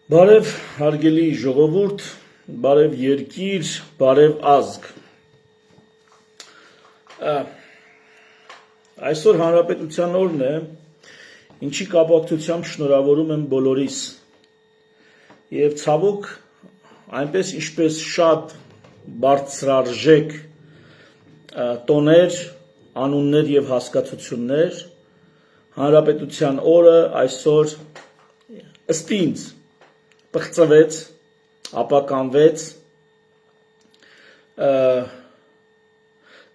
Բարև հարգելի ժողովուրդ, բարև երկիր, բարև ազգ։ Այսօր հանրապետության օրն է, ինչի կապակցությամբ շնորհավորում եմ բոլորիս։ Եվ ցավոք, այնպես ինչպես շատ բարձրարժեք տոներ, անուններ եւ հասկացություններ, հանրապետության օրը այսօր ըստ ինձ պղծվեց, ապականվեց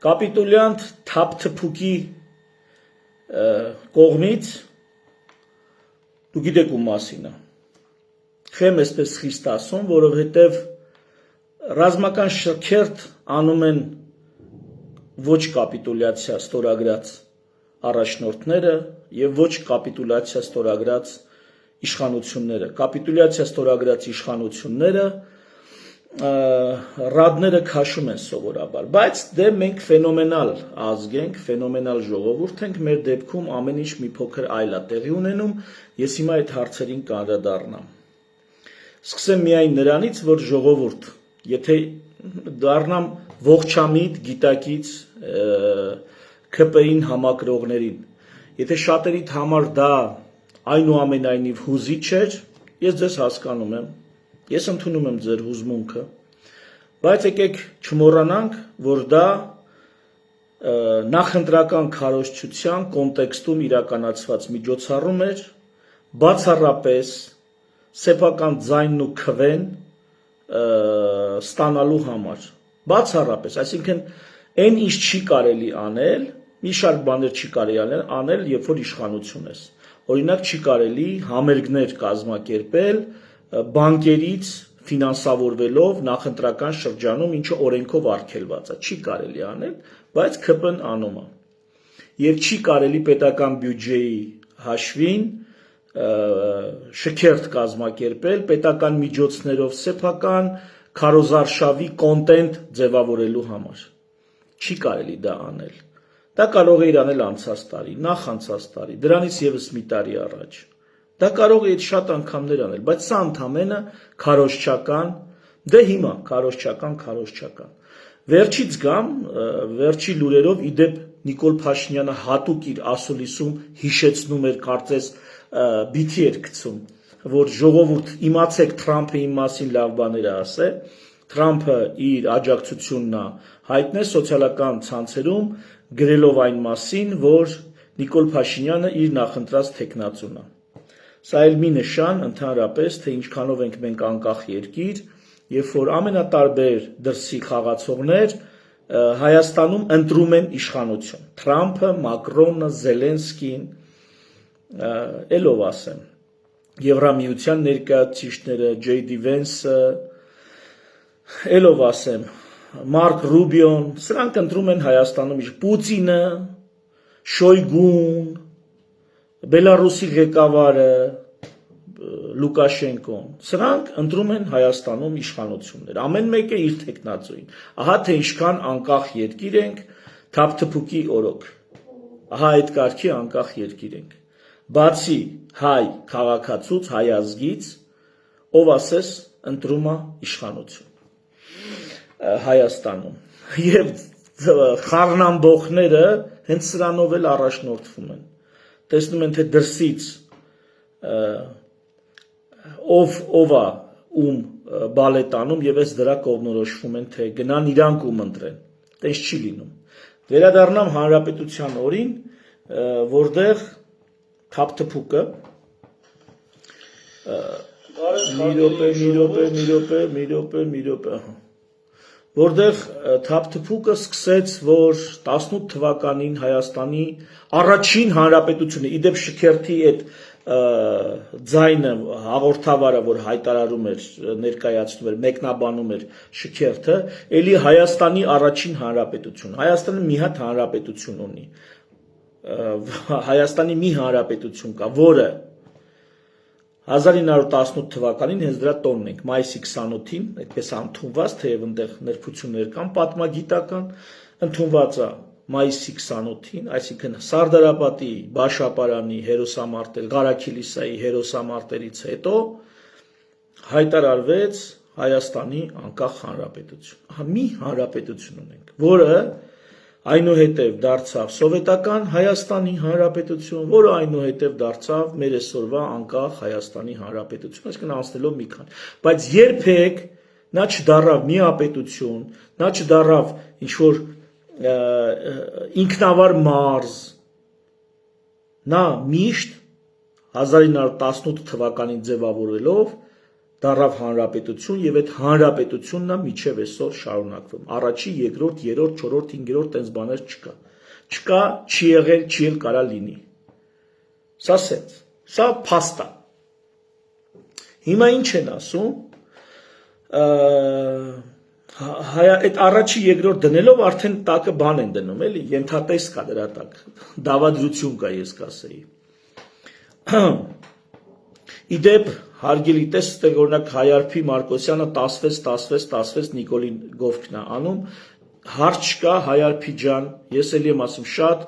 կապիտուլյանտ թափթփուկի կողմից, դու գիտեք ում մասին է, չեմ այսպես խիստ ասում, որովհետև ռազմական շքերթ անում են ոչ կապիտուլյացիա ստորագրած առաջնորդները եւ ոչ կապիտուլյացիա ստորագրած իշխանությունները, կապիտուլյացիա ստորագրած իշխանությունները ռադները քաշում են սովորաբար, բայց դե մենք ֆենոմենալ ազգ ենք, ֆենոմենալ ժողովուրդ ենք, մեր դեպքում ամեն ինչ մի փոքր այլ է տեղի ունենում, ես հիմա այդ հարցերին կանդրադառնամ։ Սկսեմ միայն նրանից, որ ժողովուրդ, եթե դառնամ ողջամիտ, գիտակից ՔՊ-ին համակրողներին, եթե շատերիդ համար դա այնուամենայնիվ հուզիչ էր, ես ձեզ հասկանում եմ, ես ընդունում եմ ձեր հուզմունքը, բայց եկեք չմոռանանք, որ դա նախընտրական քարոզչության կոնտեքստում իրականացված միջոցառում էր, բացառապես սեփական ձայնն ու քվեն ստանալու համար, բացառապես, այսինքն այն ինչ չի կարելի անել, մի շարք բաներ չի կարելի անել, երբ որ իշխանություն ես։ Օրինակ չի կարելի համերգներ կազմակերպել բանկերից ֆինանսավորվելով նախընտրական շրջանում, ինչը օրենքով արգելված է, չի կարելի անել, բայց ՔՊ-ն անում է։ Եվ չի կարելի պետական բյուջեի հաշվին շքերթ կազմակերպել պետական միջոցներով սեփական քարոզարշավի կոնտենտ ձևավորելու համար։ Չի կարելի դա անել։ Դա կարող է անել անցած տարի, նախանցած տարի, դրանից եւս մի տարի առաջ։ Դա կարող է շատ անգամներ անել, բայց սա ընդամենը քարոզչական, դե հիմա քարոզչական։ Վերջից գամ, վերջի լուրերով իդեպ Նիկոլ Փաշինյանը հատուկ իր ասուլիսում հիշեցնում էր, կարծես բիթի էր գցում, որ ժողովուրդ իմացեք Թրամփը իմ մասին լավ բաներ է ասել, Թրամփը իր աջակցությունն է հայտնել սոցիալական ցանցերում, գրելով այն մասին, որ Նիկոլ Փաշինյանը իր նախընտրած թեկնածուն է։ Սա էլ մի նշան ընդհանրապես, թե ինչքանով ենք մենք անկախ երկիր, երբ որ ամենատարբեր դրսի խաղացողներ Հայաստանում ընտրում են իշխանություն։ Թրամփը, Մակրոնը, Զելենսկին, ելով ասեմ, Եվրամիության ներկայացուցիչները, Ջեյ Վենսը, ելով ասեմ, Մարկ Ռուբիոն, սրանք ընտրում են Հայաստանում Պուտինը, Շոյգուն, Բելարուսի ղեկավարը, Լուկաշենկոն, սրանք ընտրում են Հայաստանում իշխանություններ, ամեն մեկը իր թեկնածուին, ահա թե ինչքան անկախ երկիր ենք, թափթփուկի օրոք, ահա այդ կարգի անկախ երկիր ենք, բացի հայ քաղաքացուց, հայ ազգից, ով ասես ընտրում է իշխանություն Հայաստանում, եւ խառնամբողները հենց սրանով էլ առաջնորդվում են, տեսնում են, թե դրսից ով է ում բալետանում եւ այս դրա կողմնորոշվում են, թե գնան իրանք ում ընտրեն, տես չի լինում։ Վերադառնամ հանրապետության օրին, որտեղ թափթփուկը մի րոպե, որտեղ թափթփուկը սկսեց, որ 18 թվականին Հայաստանի առաջին հանրապետությունը, իդեպ շքերթի այդ ձայնը հաղորդավարը, որ հայտարարում էր, ներկայացնում էր, մեկնաբանում էր շքերթը, էլի Հայաստանի առաջին հանրապետություն։ Հայաստանը մի հատ հանրապետություն ունի։ Հայաստանի մի հանրապետություն կա, որը 1918 թվականին հենց դրա տոնն ենք, մայիսի 28-ին, այդպես ընդունված, թեև այնտեղ նրբություններ կան պատմագիտական, ընդունված է մայիսի 28-ին, այսինքն հայտարարվեց Հայաստանի անկախ հանրապետություն։ Մի հանրապետություն ունենք, որը այնուհետև դարձավ սովետական Հայաստանի հանրապետություն, որը այնուհետև դարձավ մեր այսօրվա անկախ Հայաստանի հանրապետություն, այսինքն անցնելով մի քանի։ Բայց երբեք նա չդառավ միապետություն, նա չդառավ ինչ-որ ինքնավար մարզ, նա միշտ 1918 թվականին ձևավորելով դառավ հանրապետություն եւ այդ հանրապետությունն է միջև այսօր շարունակվում։ Առաջի, երկրորդ, երրորդ, չորրորդ, հինգերորդ տենց բաներ չկա։ Չկա, չի եղել, չի էլ կարա լինի։ Սա սենց, սա փաստ է։ Հիմա ինչ են ասում, այդ առաջի, երկրորդ դնելով արդեն տակը բան են դնում, էլի, ենթատեստ կա դրա տակ, դավադրություն կա, ես կասեի։ Իդեպ հարգելի տեսք, օրինակ Հայարփի Մարկոսյանը 16 Նիկոլին Գովքն է անում, հարց չկա Հայարփի ջան, ես էլ եմ ասում շատ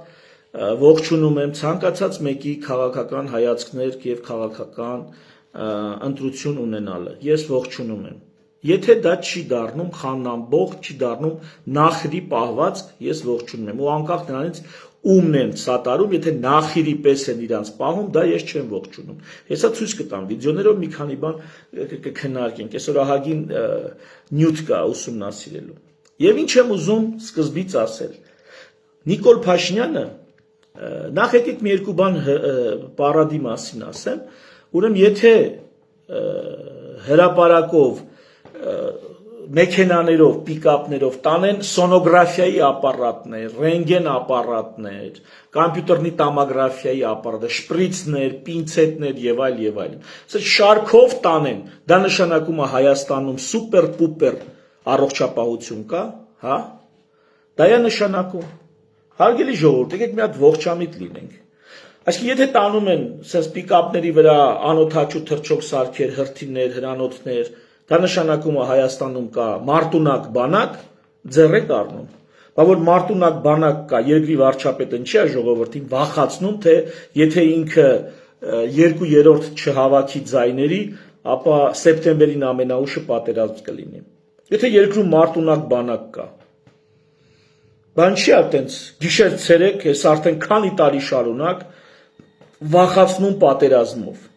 ողջունում եմ ցանկացած մեկի քաղաքական հայացքներ եւ քաղաքական ընտրություն ունենալը, ես ողջունում եմ։ Եթե դա չի դառնում խաննամբող, չի դառնում նախրի պահվածք, ես ողջունում եմ։ Ու անկախ նրանից ումն են սատարում, եթե նախիրի պես են իրանց պահում, դա ես չեմ ողջունում։ Հեսա ցույց կտամ վիդեոներով մի քանի բան կքննարկենք։ Այսօր ահագին նյութ կա ուսումնասիրելու։ Եվ ինչ եմ ուզում սկզբից ասել։ Նիկոլ Փաշինյանը նախ եկեք մի երկու բան պարադի մասին ասեմ, ուրեմն եթե հրապարակով մեքենաներով, պիկապներով տանեն սոնոգրաֆիայի ապարատներ, ռենտգեն ապարատներ, կոմպյուտերնի տոմոգրաֆիայի ապարատներ, շպրիցներ, պինցետներ եւ այլ։ Սա շարքով տանեն, դա նշանակում է Հայաստանում սուպեր-պուպեր առողջապահություն կա, հա? Դա է նշանակում։ Հարգելի ժողովուրդ, եկեք մի հատ ողջամիտ լինենք։ Այսինքն եթե տանում են սենց պիկապների վրա անօթաչու թռչող սարքեր, հրթիռներ, հրանոթներ, դա նշանակում է Հայաստանում կա մարտունակ բանակ, ձեռ եք առնում։ Բա որ մարտունակ բանակ կա, երկրի վարչապետը ինչի է ժողովրդին վախացնում, թե եթե ինքը 2/3 չհավաքի ձայների, ապա սեպտեմբերին ամենաուշը պատերազմ կլինի։ Եթե երկրում մարտունակ բանակ կա, բան չի այտենց գիշեր ցերեկ, ես արդեն քանի տարի շարունակ վախացնում պատերազմով։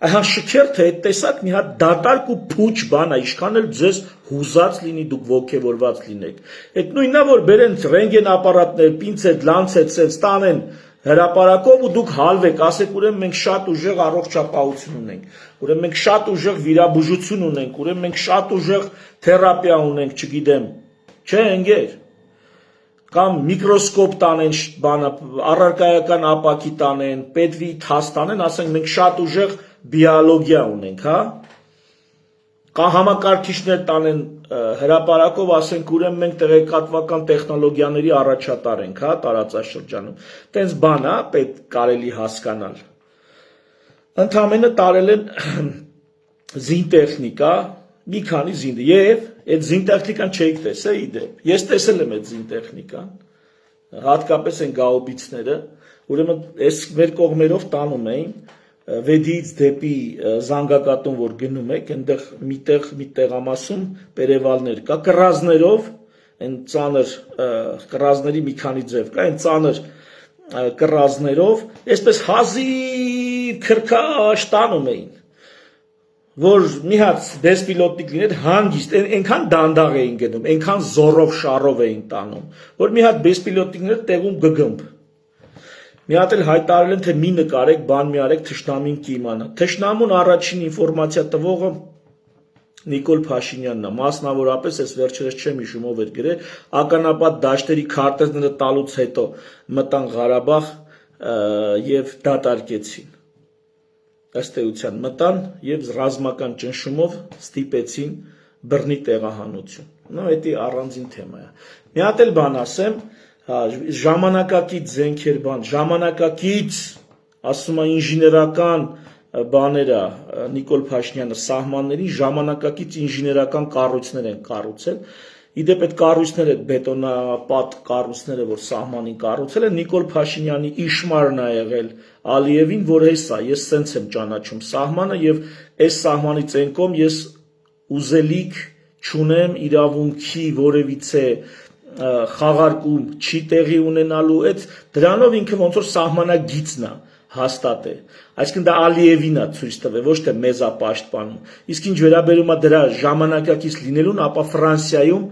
Այհան շքերթը այդ տեսակ մի հատ դատարկ ու փուչ բան է, ինչքան էլ ձեզ հուզած լինի, դուք ոգևորված լինեք։ Այդ նույնն է, որ բերեն ռենտգեն ապարատներ, պինցետ, լանցետ, սենց տանեն հրապարակով ու դուք հալվեք, ասեք ուրեմն մենք շատ ուժեղ առողջապահություն ունենք, ուրեմն մենք շատ ուժեղ վիրաբուժություն ունենք, ուրեմն մենք շատ ուժեղ թերապիա ունենք, չգիտեմ, չէ՞ ընկեր։ Կամ միկրոսկոպ տանեն, բանը առարկայական ապակի տանեն, պետվի թաս տանեն, ասենք մենք շատ ուժեղ բիոլոգիա ունենք, հա? Կամ համակարգիչներ տանեն հրապարակով, ասենք ուրեմն մենք տեղեկատվական տեխնոլոգիաների առաջատար ենք, հա, տարածաշրջանում։ Տենց բան է, պետք կարելի հասկանալ։ Ընդամենը տարել են զինտեխնիկա, մի քանի զինդ, եւ այդ զինտեխնիկան չէիք տեսել իդեպ։ Ես տեսել եմ այդ զինտեխնիկան, հատկապես այն գաուբիցները, ուրեմն այս մեր կողմերով տանում էին վեդից դեպի զանգակատուն, որ գնում եք, այնտեղ մի տեղամասում պերևալներ կա, կռազներով, այն ծանր կռազների մի քանի ձև կա, այն ծանր կռազներով, այսպես հազիվ քրքաշ տանում էին, որ մի հատ դեսպիլոտնիկ լիներ հանգիստ, այնքան դանդաղ էին գնում, այնքան զորով շարով էին տանում, որ մի հատ դեսպիլոտնիկներ տեղում գգմբ։ Մի հատ էլ հայտարարել են, թե մի նկարեք, բան մի արեք, թշնամին կիմանա։ Թշնամուն առաջին ինֆորմացիա տվողը Նիկոլ Փաշինյանն է, մասնավորապես այս վերջերս չեմ հիշում ով էր գրել, ականապատ դաշտերի քարտեզները տալուց հետո մտան Ղարաբաղ եւ դատարկեցին։ Ըստ էության մտան եւ ռազմական ճնշումով ստիպեցին բռնի տեղահանություն։ Նո, դա առանձին թեմա է։ Մի հատ էլ բան ասեմ, ժամանակակից զենքեր բան, ժամանակակից, ասում է ինժեներական բաները Նիկոլ Փաշինյանը սահմանների ժամանակակից ինժեներական կառույցներ են կառուցել։ Իդեպ այդ կառույցները, բետոնապատ կառույցները, որ սահմանին կառուցել են, Նիկոլ Փաշինյանի իշմարն ա եղել Ալիևին, որ հեսա, ես սենց եմ ճանաչում սահմանը եւ այս սահմանի ցենկում ես ուզելիք չունեմ իրավունքի որևիցե խաղարկում չի տեղի ունենալու, այդ դրանով ինքը ոնց որ սահմանագիծն է հաստատ է, այսինքն դա Ալիևին է ցույց տվել, ոչ թե մեզ է պաշտպանում, իսկ ինչ վերաբերում է դրա ժամանակակից լինելուն, ապա Ֆրանսիայում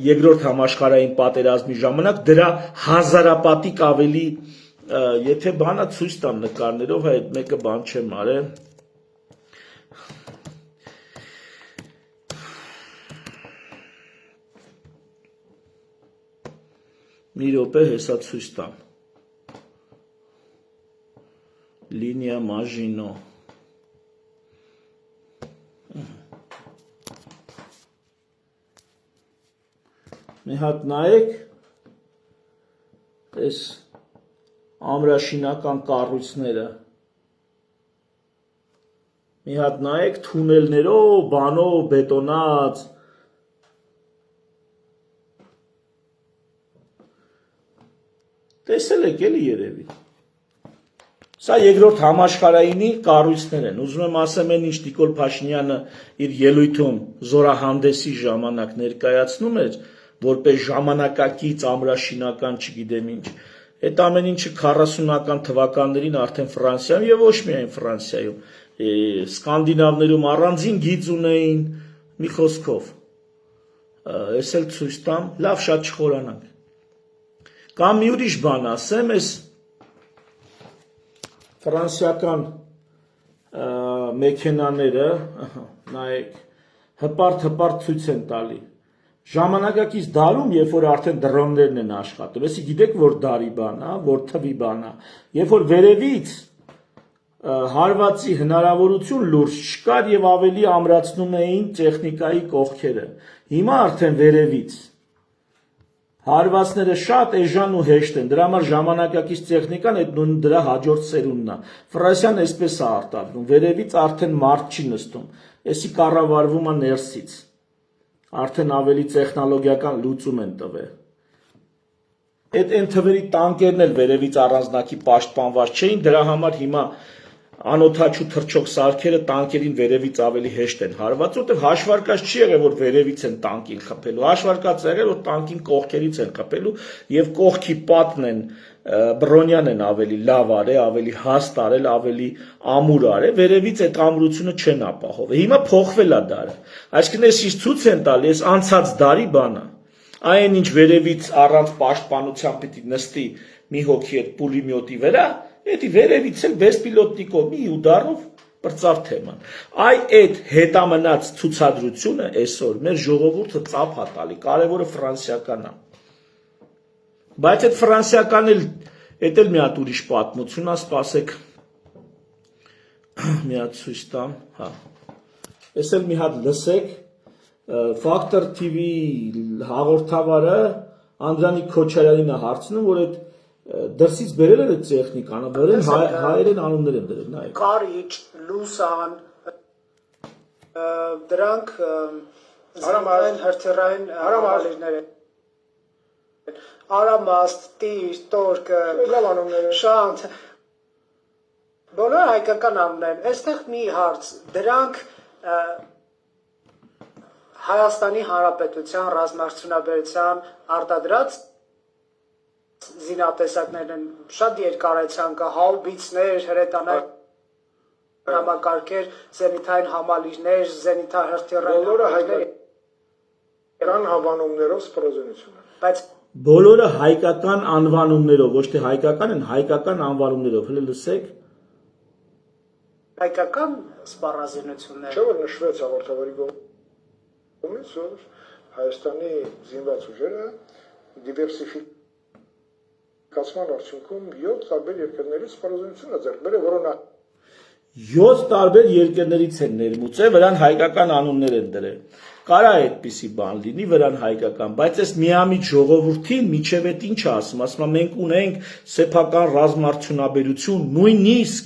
երկրորդ համաշխարհային պատերազմի ժամանակ դրա հազարապատիկ ավելի, եթե բանա ցույց տամ նկարներով, այդ մեկը բան չեմ արել, մի րոպե հեսա ցույց տամ, Լինիա Մաժինո, մի հատ նայեք, այս ամրաշինական կառույցները, մի հատ նայեք թունելներով, բանով, բետոնած, տեսել եք էլի երևի, սա երկրորդ համաշխարհայինի կառույցներ են, ուզում եմ ասեմ են ինչ Նիկոլ Փաշինյանը իր ելույթում զորահանդեսի ժամանակ ներկայացնում էր, որպես ժամանակակից ամրաշինական չգիտեմ ինչ, այդ ամեն ինչը 40-ական թվականներին արդեն Ֆրանսիայում եւ ոչ միայն Ֆրանսիայում, Սկանդինավներում առանձին գիծ ունեին, մի խոսքով, ես էլ ցույց տամ, լավ շատ չխորանանք, կամ մի ուրիշ բան ասեմ, այս ֆրանսիական մեքենաները, նայեք, հպարտ ցույց են տալի, ժամանակակից դարում, երբ որ արդեն դրոններն են աշխատում, եսի գիտեք, որ դարի բան է, որ թվի բան է, երբ որ վերևից հարվածի հնարավորություն լուրջ չկար եւ ավելի ամրացնում էին տեխնիկայի կողքերը, հիմա արդեն վերևից հարվածները շատ էժան ու հեշտ են, դրա համար ժամանակակից տեխնիկան այդ նույն դրա հաջորդ սերունդն է, Ֆրանսիան այսպես է արտադրում, վերևից արդեն մարդ չի նստում, եսի կառավարվում է ներսից, արդեն ավելի տեխնոլոգիական լուծում են տվել, այդ են թվերի տանկերն էլ վերևից առանձնակի պաշտպանված չէին, դրա համար հիմա անօթաչու թռչող սարքերը տանկերին վերևից ավելի հեշտ են հարված, որտեղ հաշվարկած չի եղել, որ վերևից են տանկին խփելու, հաշվարկած եղել, որ տանկին կողքերից են խփելու եւ կողքի պատն են բրոնյան են ավելի լավ արել, ավելի հաստ արել, ավելի ամուր արել, վերևից այդ ամրությունը չեն ապահովել։ Հիմա փոխվել է դարը։ Այսինքն էս ինչ ցույց են տալի, էս անցած դարի բանը։ Այն ինչ վերևից առանց պաշտպանության պիտի նստի մի հոգի այդ պուլիմյոտի վրա, Էդի վերևից էլ բեսպիլոտնիկով մի ուդարով պրծավ թեման։ Այ այդ հետամնաց ցուցադրությունը այսօր մեր ժողովուրդը ծափ է տալի, կարևորը ֆրանսիականն է։ Բայց այդ ֆրանսիական էլ մի հատ ուրիշ պատմություն է, սպասեք մի հատ ցույց տամ, հա։ Էս էլ մի հատ լսեք, Factor TV հաղորդավարը Անդրանիկ Քոչարյանին է հարցնում, որ այդ դրսից բերել են այդ տեխնիկանը, բերել հայերեն անուններ են դրել, նայեք։ Կարիճ, լուսան, դրանք զինվային հրթիռային համալիրներ են։ Արամաստ, տիր, տորկը, շանթ, բոլոր հայկական անուններ են։ Այստեղ մի հարց, դրանք Հայաստանի Հանրապետության ռազմաարդյունաբերության արտադրած զինատեսակներն են, շատ երկարացան կա, հաուբիցներ, հրետանային համակարգեր, զենիթային համալիրներ, զենիթահրթիռային բոլորը հայկական հավանումներով սպառազինություն են։ Բայց բոլորը հայկական անվանումներով, ոչ թե հայկական են, հայկական անվանումներով, հələ լսեք։ հայկական սպառազինություններ։ Չէ՞ որ նշվեց հաղորդավարի կողմից, որ Հայաստանի զինված ուժերը դիվերսիֆիկացման արդյունքում 7 տարբեր երկրներից սպառազինություն է ձեռք բերել, որոնք 7 տարբեր երկրներից են ներմուծել, վրան հայկական անուններ են դրել։ Կարա այդպիսի բան լինի, վրան հայկական, բայց այս միամիտ ժողովրդին միջև այդ ինչ ասում, ասում մենք ունենք սեփական ռազմաարդյունաբերություն, նույնիսկ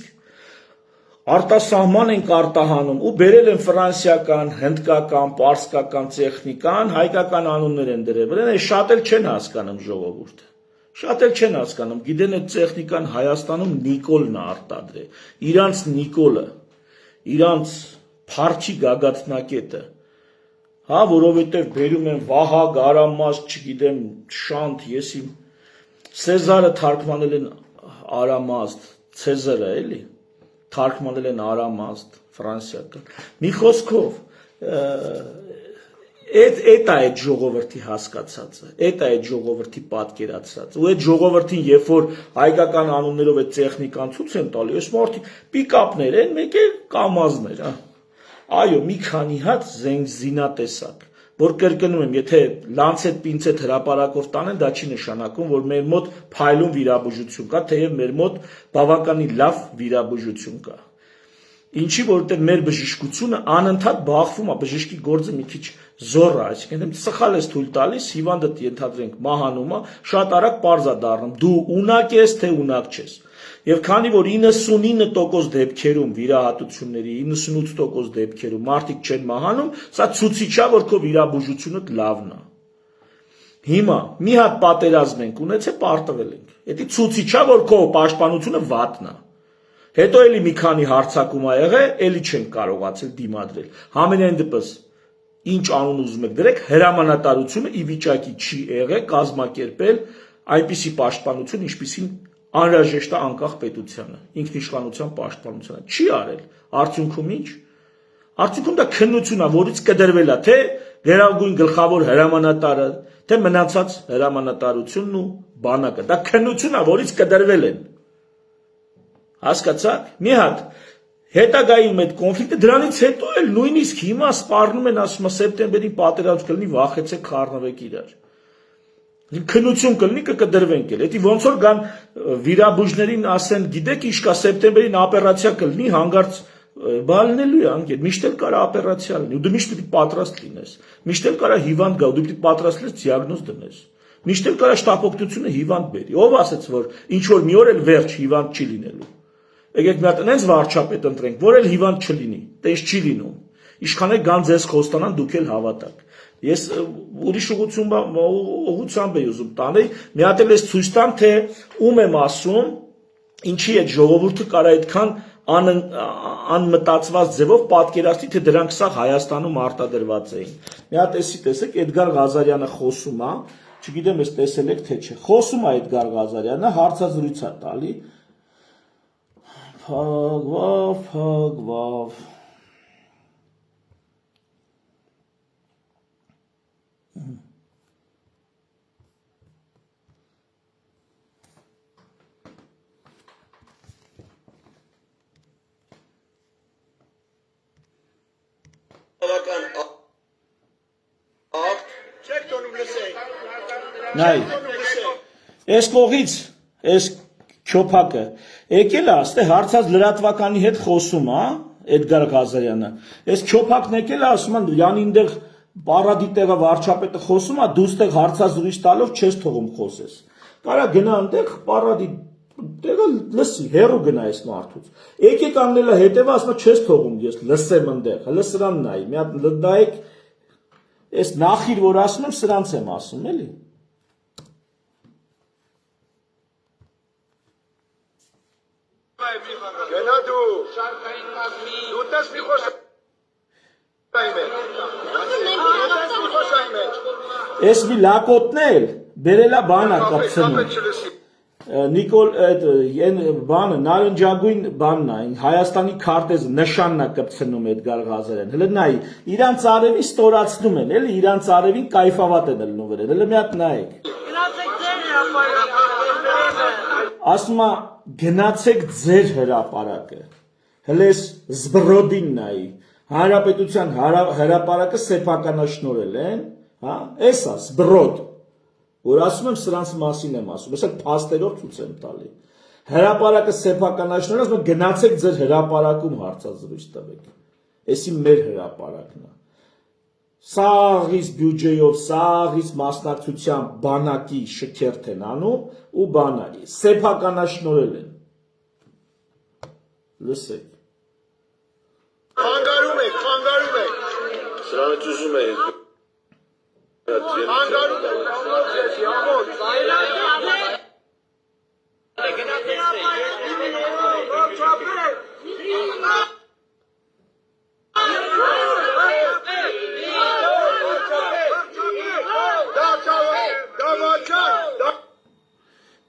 արտասահման ենք արտահանում ու բերել են ֆրանսիական, հնդկական, պարսկական տեխնիկան, հայկական անուններ են դրել վրան, շատ էլ չեն հասկանում ժողովուրդը։ Շատ էլ չեն հասկանում, գիտեն այդ տեխնիկան Հայաստանում Նիկոլն է արտադրել, իրանց Նիկոլը, իրանց փարչի գագաթնակետը, հա, որովհետև բերում են Վահագ, Արամազգ, չգիտեմ, Շանթ, ես իմ Սեզարը թարգմանել են Արամազդ, Ցեզարը էլի թարգմանել են Արամազդ, ֆրանսիական։ Մի խոսքով, այդ այդ ժողովրդի հասկացածը, այդ ժողովրդի պատկերացածը, ու այդ ժողովրդին, երբ որ հայկական անուններով այդ տեխնիկան ցույց են տալի, այս մարդիկ պիկապներ են, մեկ է կամազներ, հա։ Այո, մի քանի հատ զինատեսակ, որ կրկնում եմ, եթե լանցետ պինցետ հրապարակով տանեն, դա չի նշանակում, որ մեր մոտ փայլուն վիրաբուժություն կա, թեև մեր մոտ բավականին լավ վիրաբուժություն կա։ Ինչի, որովհետև մեր բժշկությունը անընդհատ բախվում է, բժշկի գործը մի քիչ զոռ է, այսինքն սխալ ես թույլ տալիս, հիվանդը ենթադրենք մահանում է, շատ արագ պարզ է դառնում, դու ունակ ես, թե ունակ չես։ Եվ քանի որ 99% դեպքերում վիրահատությունների 98% դեպքերում մարդիկ չեն մահանում, սա ցույցիչ է, որ քո վիրաբուժությունը լավն է։ Հիմա մի հատ պատերազմ ենք ունեցել, պարտվել ենք։ Դա ցույցիչ է, որ քո պաշտպանությունը վատն է։ Հետո էլի մի քանի հարձակում ա եղել, էլի չենք կարողացել դիմադրել։ Համենայն դեպս ինչ անուն ուզում եք դրեք, հրամանատարությունը ի վիճակի չի եղել կազմակերպել այնպիսի պաշտպանություն, ինչպիսին անհրաժեշտ է անկախ պետությանը, ինքնիշխանության պաշտպանությանը, չի արել, արդյունքում ինչ, արդյունքում դա քննություն է, որից կդրվել է, թե գերագույն գլխավոր հրամանատարը, թե մնացած հրամանատարությունն ու բանակը, դա քննություն է, որից կդրվել են, հասկացաք, մի հատ, հետագայում այդ կոնֆլիկտը, դրանից հետո էլ նույնիսկ հիմա սպառնում են, ասում է սեպտեմբերի պատերազմ կլինի, վախեցեք խառնվեք իրար։ Քննություն կլինի, կկդրվենք էլ, էդի ոնց որ գան վիրաբույժներին ասեն, գիտեք ինչ կա սեպտեմբերին օպերացիա կլինի, հանգարց բալնելու է անգեր, միշտ էլ կարա օպերացիա լինի, ու դու միշտ պիտի պատրաստ լինես, միշտ էլ կարա հիվանդ գա, դու պիտի պատրաստ լինես դիագնոզ դնես, միշտ էլ կարա շտապօգնությունը հիվանդ բերի, ով ասեց, որ ինչ որ մի օր էլ վերջ հիվանդ չի լինելու, եկեք մի հատ այնց վարչապետ ընտրենք, որ էլ հիվանդ չլինի, տես չի լինում, իշխան է գան ձեզ խոստանան, դուք էլ հավատաք։ Ես ուրիշ ուղղությամբ եմ ուզում տանել, մի հատ էլ ես ցույց տամ, թե ում եմ ասում, ինչի այդ ժողովուրդը կարա այդքան անմտածված ձևով պատկերացնի, թե դրանք սա Հայաստանում արտադրված էին։ Մի հատ էսի տեսեք, Էդգար Ղազարյանը խոսում է, չգիտեմ ես տեսել եք թե չէ, խոսում է Էդգար Ղազարյանը, հարցազրույց է տալի, փագվավ Նայ, այս կողից, այս չոփակը, եկել է, աստե հարցած լրատվականի հետ խոսում, Էդգար Ղազարյանը, այս չոփակն եկել է, ասում են, յանի ինդեղ պարադի տեղը վարչապետը խոսում, դու ստեղ հարցազրույց տալով չես թողում խոսես, կարա գնա ընդեղ պարադի տեղը լսի, հեռու գնա այս մարդուց, եկեք աննելը հետևը, ասում է չես թողում, ես լսեմ ընդեղ, հլը սրան նայի, մի հատ լդայեք, այս նախիր, որ ասում եմ, սրանց եմ ասում, էլի, Գնա դու տես մի խոս Ես մի լակոտն էլ բերելա բանա կապցնում Նիկոլ բանը նարնջագույն բանն է Հայաստանի քարտեզը նշանն է կպցնում Էդգար Ղազարյան հələ նայի իրանց արևի ստորացնում են էլի իրանց արևին կայֆավատ են ելնում վերել հələ մի հատ նայեք ասում է գնացեք ձեր հրապարակը հələ զբրոդին նայի հանրապետության հրապարակը սեփականաշնորհել են հա էսա զբրոդ որ ասում եմ սրանց մասին եմ ասում ես փաստերով ցույց եմ տալի հրապարակը սեփականաշնորհել ասում գնացեք ձեր հրապարակում հարցազրույց տվեք էսի մեր հրապարակն է սաղից բյուջեով սաղից մասնակցությամբ բանակի շքերթ են անում ու բանակի սեփականաշնորհել են լսեք Կանոց ուզում էի։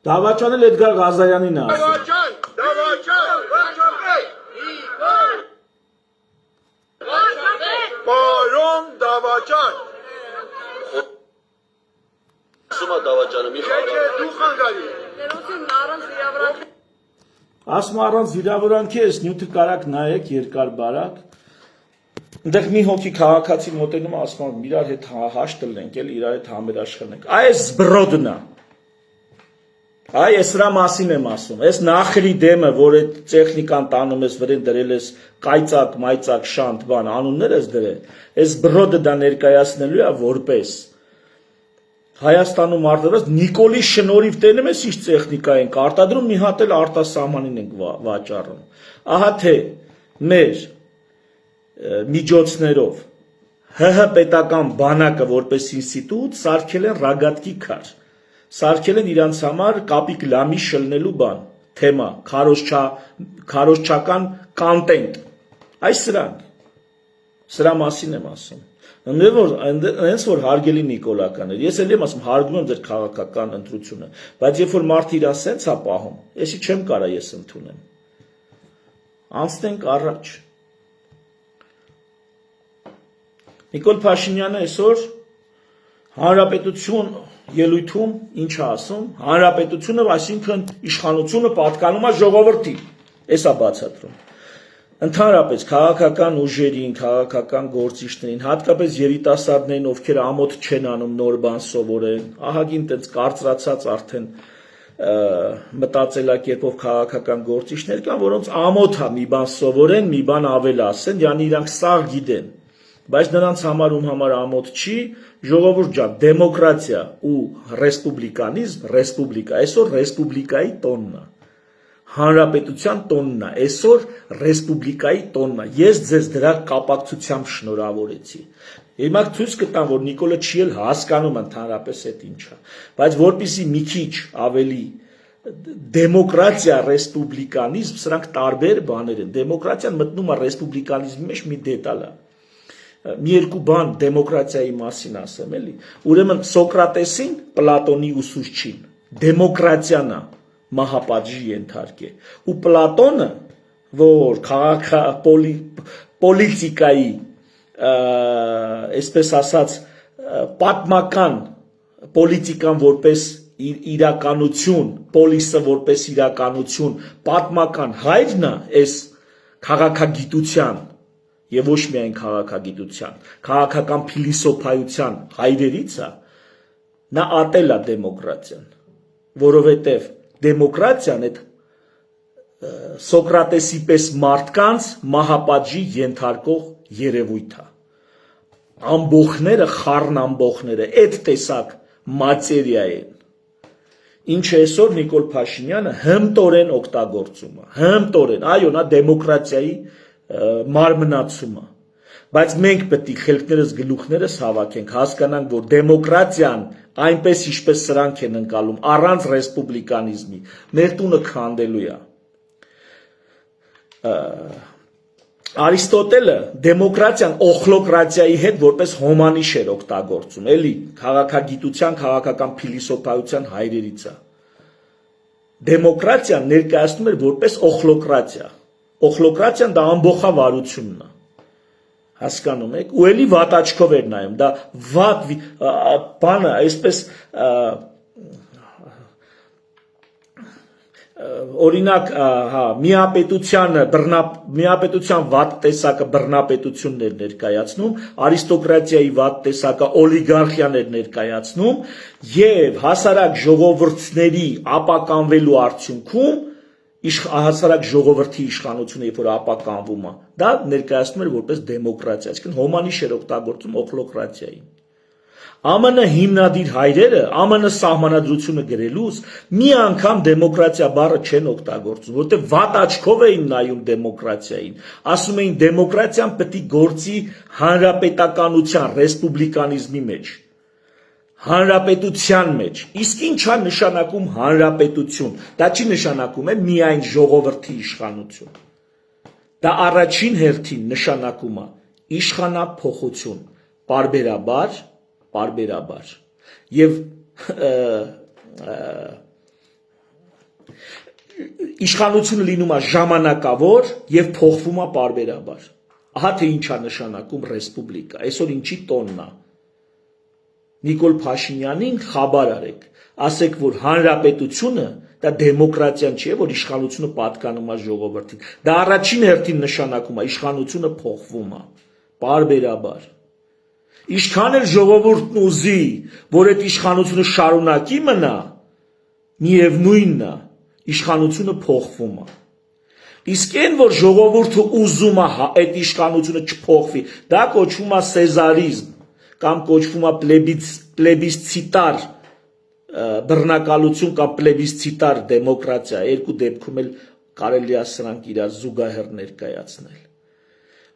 Դավաճանը Էդգար Ղազարյանին է ասում։ Պարոն Դավաճան, Ասում է Դավաճանը մի խաղա։ դու խանգարի։ Ասում առանց վիրավորանքի ես նյութը կարակ նայեք երկար բարակ։ Այնտեղ մի հոգի քաղաքացի մոտենում է ասում իրար հետ հաշտ լենք, էլ իրար հետ համերաշխնենք։ Այս բրոդնա։ Այ ես սրա մասին եմ ասում, այս նախրի դեմը, որ այդ տեխնիկան տանում ես վրեն դրել ես կայծակ, մայծակ, շանտ, բան, անուններ ես դրել, այս բրոդը դա ներկայացնելու է որպես Հայաստանում արտադրած Նիկոլի շնորհիվ տենում ես ինչ տեխնիկա ենք արտադրում, մի հատ էլ արտասահմանին ենք վաճառում։ Ահա թե մեր միջոցներով ՀՀ պետական բանակը որպես ինստիտուտ սարքել են ռագատկի քար։ Սարքել են իրանց համար կապիկ լամի շլնելու բան, թեմա, քարոզչական կոնտենտ։ Այս սրա մասին եմ ասում։ Հենց որ հարգելի Նիկոլականներ, ես էլ եմ ասում, հարգում եմ ձեր քաղաքական ընտրությունը, բայց երբ որ մարդը իրան սենց է պահում, եսի չեմ կարա ես ընդունեմ։ Անցնենք առաջ։ Նիկոլ Փաշինյանը այսօր Հանրապետություն ելույթում ինչ է ասում, հանրապետությունը, այսինքն իշխանությունը պատկանում է ժողովրդին, էս է բացատրում։ Ընդհանրապես քաղաքական ուժերին, քաղաքական գործիչներին, հատկապես երիտասարդներին, ովքեր ամոթ չեն անում նոր բան սովորեն, ահագին տենց կարծրացած արդեն մտածելակերպով քաղաքական գործիչներ կան, որոնց ամոթ է մի բան սովորեն, մի բան ավել ասեն, yani իրանք սաղ գիտեն։ Բայց նրանց համար ում համար ամոթ չի, ժողովուրդ ջան, դեմոկրատիա ու ռեսպուբլիկանիզմ, ռեսպուբլիկա, այսօր ռեսպուբլիկայի տոնն է։ Հանրապետության տոնն է, այսօր ռեսպուբլիկայի տոնն է։ Ես ձեզ դրա կապակցությամբ շնորհավորեցի։ Հիմա ցույց կտամ, որ Նիկոլը չի էլ հասկանում ընդհանրապես այդ ինչա, բայց որpիսի մի քիչ ավելի դեմոկրատիա, ռեսպուբլիկանիզմ, սրանք տարբեր բաներ են։ Դեմոկրատիան մտնում է ռեսպուբլիկանիզմի մեջ մի դետալ է։ Մի երկու բան դեմոկրատիայի մասին ասեմ էլի։ Ուրեմն Սոկրատեսին, Պլատոնի ուսուցչին, դեմոկրատիան է մահապատժի ենթարկե։ Ու Պլատոնը, որ պոլիտիկայի, այսպես ասած, պատմական պոլիտիկան որպես իրականություն, պոլիսը որպես իրականություն, պատմական հայրն է այս քաղաքագիտության եւ ոչ միայն քաղաքագիտության, քաղաքական փիլիսոփայության հայրերից է, նա ատել է դեմոկրատիան, որովհետեւ դեմոկրատիան այդ Սոկրատեսի պես մարդկանց մահապատժի ենթարկող երևույթ է։ Ամբողները, խառն ամբողները այդ տեսակ մատերիա են, ինչը այսօր Նիկոլ Փաշինյանը հմտորեն օգտագործում է, հմտորեն, այո, նա դեմոկրատիայի մարմնացում է, բայց մենք պետք է խելքներս գլուխներս հավաքենք, հասկանանք, որ դեմոկրատիան այնպես ինչպես սրանք են ընկալում, առանց ռեսպուբլիկանիզմի, մեր տունը քանդելու է։ Արիստոտելը դեմոկրատիան օխլոկրատիայի հետ որպես հոմանիշ էր օգտագործում, էլի քաղաքագիտության, քաղաքական փիլիսոփայության հայրերից է։ Դեմոկրատիան ներկայացնում էր որպես օխլոկրատիա։ Օխլոկրատիան դա ամբողջավարությունն է։ Հասկանում եք, ու էլի վատ աչքով էր նայում, դա վատ բանը, այսպես օրինակ, հա, միապետության վատ տեսակը բռնապետությունն էր ներկայացնում, արիստոկրատիայի վատ տեսակը օլիգարխիան էր ներկայացնում եւ հասարակ ժողովուրդների ապականվելու արդյունքում հասարակ ժողովրդի իշխանությունը երբ որ ապականվում է, դա ներկայացնում էր որպես դեմոկրատիա, այսինքն հոմանիշ էր օգտագործում օխլոկրատիային։ ԱՄՆ հիմնադիր հայրերը ԱՄՆ սահմանադրությունը գրելուց մի անգամ դեմոկրատիա բառը չեն օգտագործում, որտեղ վատ աչքով էին նայում դեմոկրատիային, ասում էին դեմոկրատիան պետք է գործի հանրապետականության, ռեսպուբլիկանիզմի մեջ, հանրապետության մեջ, իսկ ինչ է նշանակում հանրապետություն, դա չի նշանակում է միայն ժողովրդի իշխանություն, դա առաջին հերթին նշանակում է իշխանափոխություն, պարբերաբար եւ իշխանությունը լինում է ժամանակավոր եւ փոխվում է պարբերաբար, ահա թե ինչ է նշանակում ռեսպուբլիկա, այսօր ինչի տոնն է, Նիկոլ Փաշինյանին խաբար արեք, ասեք, որ հանրապետությունը դա դեմոկրատիան չի, որ իշխանությունը պատկանում է ժողովրդին, դա առաջին հերթին նշանակում է իշխանությունը փոխվում է, պարբերաբար, Ինչքան էլ ժողովուրդն ուզի, որ այդ իշխանությունը շարունակի մնա, միևնույնն է, իշխանությունը փոխվում է։ Իսկ այն, որ ժողովուրդը ուզում է այդ իշխանությունը չփոխվի, դա կոչվում է սեզարիզմ կամ կոչվում է պլեբիսցիտար բռնակալություն կամ պլեբիսցիտար դեմոկրատիա, երկու դեպքում էլ կարելի է սրանք իրար զուգահեռ ներկայացնել։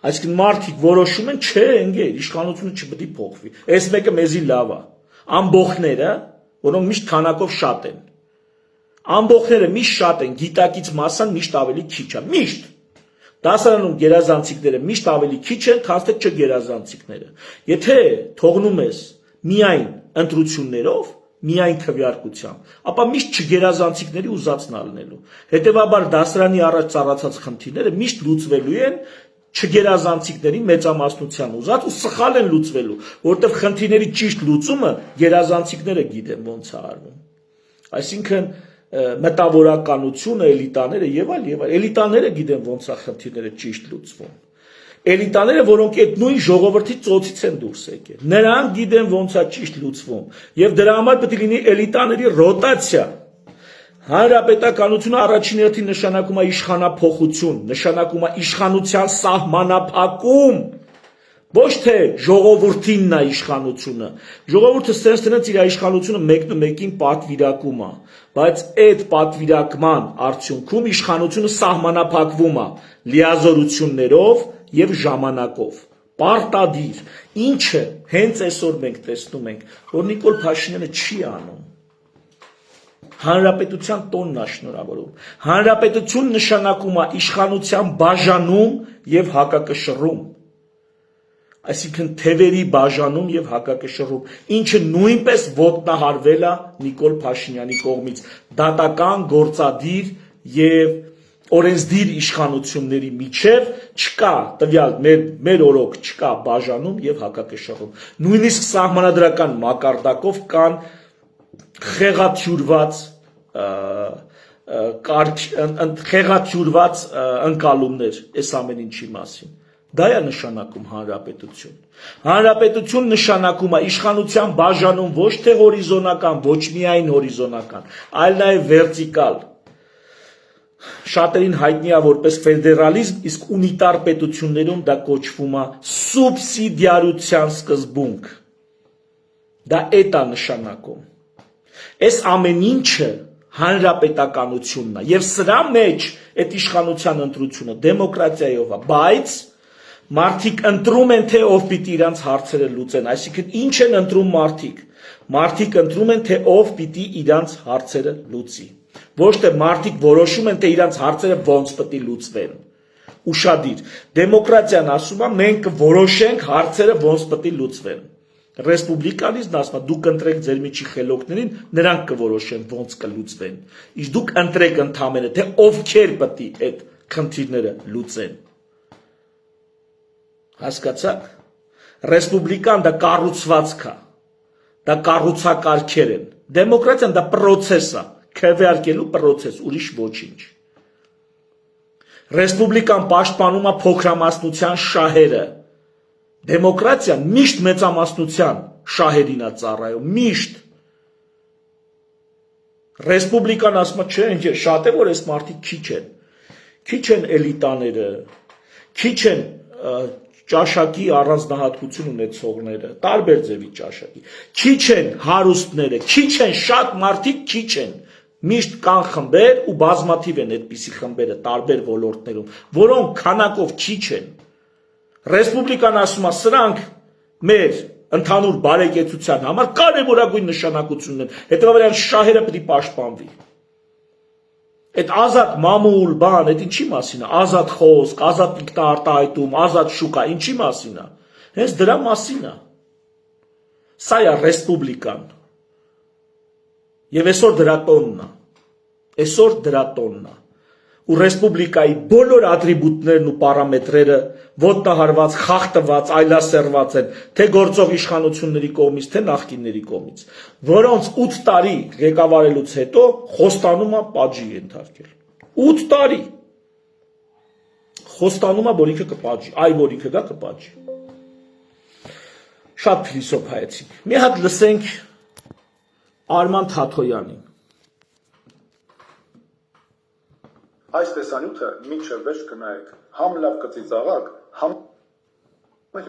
Այսինքն մարդիկ որոշում են, չէ, ընկեր, իշխանությունը չպետք է փոխվի։ Այս մեկը մեզի լավ է։ Ամբողջները, որոնք միշտ քանակով շատ են։ Ամբողջները միշտ շատ են, գիտակից մասան միշտ ավելի քիչ է, միշտ։ Դասարանում գերազանցիկները միշտ ավելի քիչ են, քան թե չգերազանցիկները։ Եթե թողնում ես միայն ընտրություններով, միայն քվեարկությամբ, ապա միշտ չգերազանցիկների ուզածն ալնելու։ Հետևաբար դասարանի առաջ ծառացած խնդիրները միշտ լուծվելու են չգերազանցիկների մեծամասնության ուզած ու սխալ են լուծվելու, որտեղ խնդիրների ճիշտ լուծումը գերազանցիկները գիտեն ոնց է արվում։ Այսինքն մտավորականությունը, էլիտաները եւ այլ, էլիտաները գիտեն ոնց է խնդիրները ճիշտ լուծվում։ Էլիտաները, որոնք այդ նույն ժողովրդի ծոցից են դուրս եկել, նրանք գիտեն ոնց է ճիշտ լուծվում, եւ դրա համար պետք է լինի էլիտաների ռոտացիա։ Հանրապետականությունը առաջին հերթին նշանակում է իշխանափոխություն, նշանակում է իշխանության սահմանափակում, ոչ թե ժողովրդինն է իշխանությունը։ Ժողովուրդը ստենց տնից իր իշխանությունը մեկնումեկին պատվիրակում է, բայց այդ պատվիրակման արդյունքում իշխանությունը սահմանափակվում է լիազորություններով եւ ժամանակով։ Պարտադիր, ինչը հենց այսօր մենք տեսնում ենք, որ Նիկոլ Փաշինյանը չի անում։ Հանրապետության տոնն է շնորհավորում։ Հանրապետություն նշանակում է իշխանության բաժանում եւ հակակշռում։ Այսինքն թևերի բաժանում եւ հակակշռում, ինչը նույնպես ոտնահարվել է Նիկոլ Փաշինյանի կողմից դատական, գործադիր եւ օրենսդիր իշխանությունների միջև չկա տվյալ մեր օրոք չկա բաժանում եւ հակակշռում։ Նույնիսկ սահմանադրական մակարդակով կան խեղաթյուրված ընկալումներ այս ամեն ինչի մասին։ Դա է նշանակում հանրապետություն։ Հանրապետություն նշանակում է իշխանության բաժանում ոչ թե հորիզոնական, ոչ միայն հորիզոնական, այլ նաև վերտիկալ։ Շատերին հայտնի է որպես ֆեդերալիզմ, իսկ ունիտար պետություններում դա կոչվում է սուբսիդիարության սկզբունք։ Դա էդ է նշանակում։ Այս ամեն ինչը հանրապետականությունն է եւ սրա մեջ այդ իշխանության ընտրությունը դեմոկրատիայով է, բայց մարդիկ ընտրում են թե ով պիտի իրանց հարցերը լուծեն, այսինքն ինչ են ընտրում մարդիկ։ Մարդիկ ընտրում են թե ով պիտի իրանց հարցերը լուծի։ Ոչ թե մարդիկ որոշում են թե իրանց հարցերը ոնց պետք է լուծվեն։ Ուշադիր, դեմոկրատիան ասում է մենք կորոշենք հարցերը ոնց պետք է լուծվեն։ Ռեսպուբլիկանիզմն ասում է դուք ընտրեք ձեր միջի խելոքներին, նրանք կորոշեն ոնց կլուծվեն։ Իսկ դուք ընտրեք ընդամենը թե ովքեր պետք է այդ խնդիրները լուծեն։ Հասկացաք։ Ռեսպուբլիկան դա կառուցվածք է, դա կառուցակարգեր են։ Դեմոկրատիան դա process է, քվեարկելու process, ուրիշ ոչինչ։ Ռեսպուբլիկան պաշտպանում է փոքրամասնության շահերը։ Դեմոկրատիան միշտ մեծամասնության շահերին է ծառայում, միշտ։ Ռեսպուբլիկան ասում է, չէ, ինչ է, շատ է, որ այս մարդիկ քիչ են էլիտաները, քիչ են ճաշակի առանձնահատկություն ունեցողները, տարբեր ձևի ճաշակի, քիչ են հարուստները, քիչ են, շատ մարդիկ քիչ են, միշտ կան խմբեր ու բազմաթիվ են այդպիսի խմբերը տարբեր ոլորտներում, որոնք քանակով քիչ են։ Ռեսպուբլիկան ասում է, սրանք մեր ընդհանուր բարեկեցության համար կարևորագույն նշանակություն ունեն, հետևաբար շահերը պետք է պաշտպանվի։ Այդ ազատ մամուլ, բան, այդ ինչի մասին է, ազատ խոսք, ազատ ինքնաարտահայտում, ազատ շուկա, ինչի մասին է, հենց դրա մասին է։ Սա է ռեսպուբլիկան։ Եվ այսօր դրա տոնն է, այսօր դրա տոնն է։ Ու ռեսպուբլիկայի բոլոր ատրիբուտներն ու պարամետրերը ոտնահարված, խախտված, այլասերված են, թե գործող իշխանությունների կողմից, թե նախկինների կողմից, որոնց 8 տարի ղեկավարելուց հետո խոստանումը պատժի ենթարկել։ 8 տարի խոստանումը, որ ինքը կպատժի, այ որ ինքը գա կպատժի։ Շատ փիլիսոփայեցինք։ Մի հատ լսենք Արման Թաթոյանին։ Այս տեսանյութը մինչև վերջ կնայեք, համ լավ կծիծաղակ, համ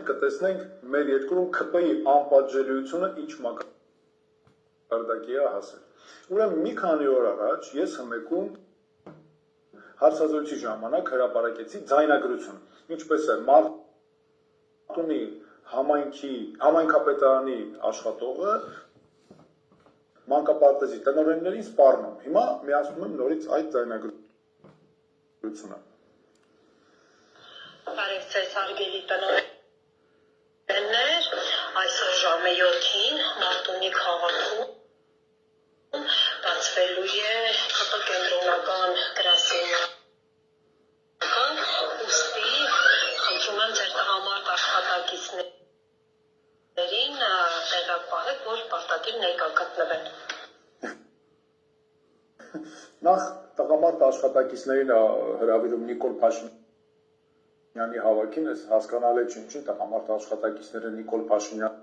կտեսնենք մեր երկրում ՔՊ-ի անպատժելիությունը ինչ մակարդակի է հասել։ Ուրեմն մի քանի օր առաջ ես հմեկում հարցազրույցի ժամանակ հրապարակեցի ձայնագրություն, ինչպես է Մարտունի համայնքապետարանի աշխատողը մանկապարտեզի տնօրեններին սպառնում։ Հիմա միացնում եմ նորից այդ ձայնագրությունը։ Բարև ձեզ հարգելի տնօրեններ, այսօր ժամը 7-ին Մարտունի քաղաքում բացվելու է ԿՊ կենտրոնական գրասենյակը, ուստի խնդրում եմ ձեր տղամարդ աշխատակիցներին տեղակ պահեք, որ պարտադիր ներկա գտնվեն։ Նախ տղամարդ աշխատակիցներին հրավիրում Նիկոլ Փաշինյանի հավաքին, ես հասկանալ է ինչի տղամարդ աշխատակիցները Նիկոլ Փաշինյանի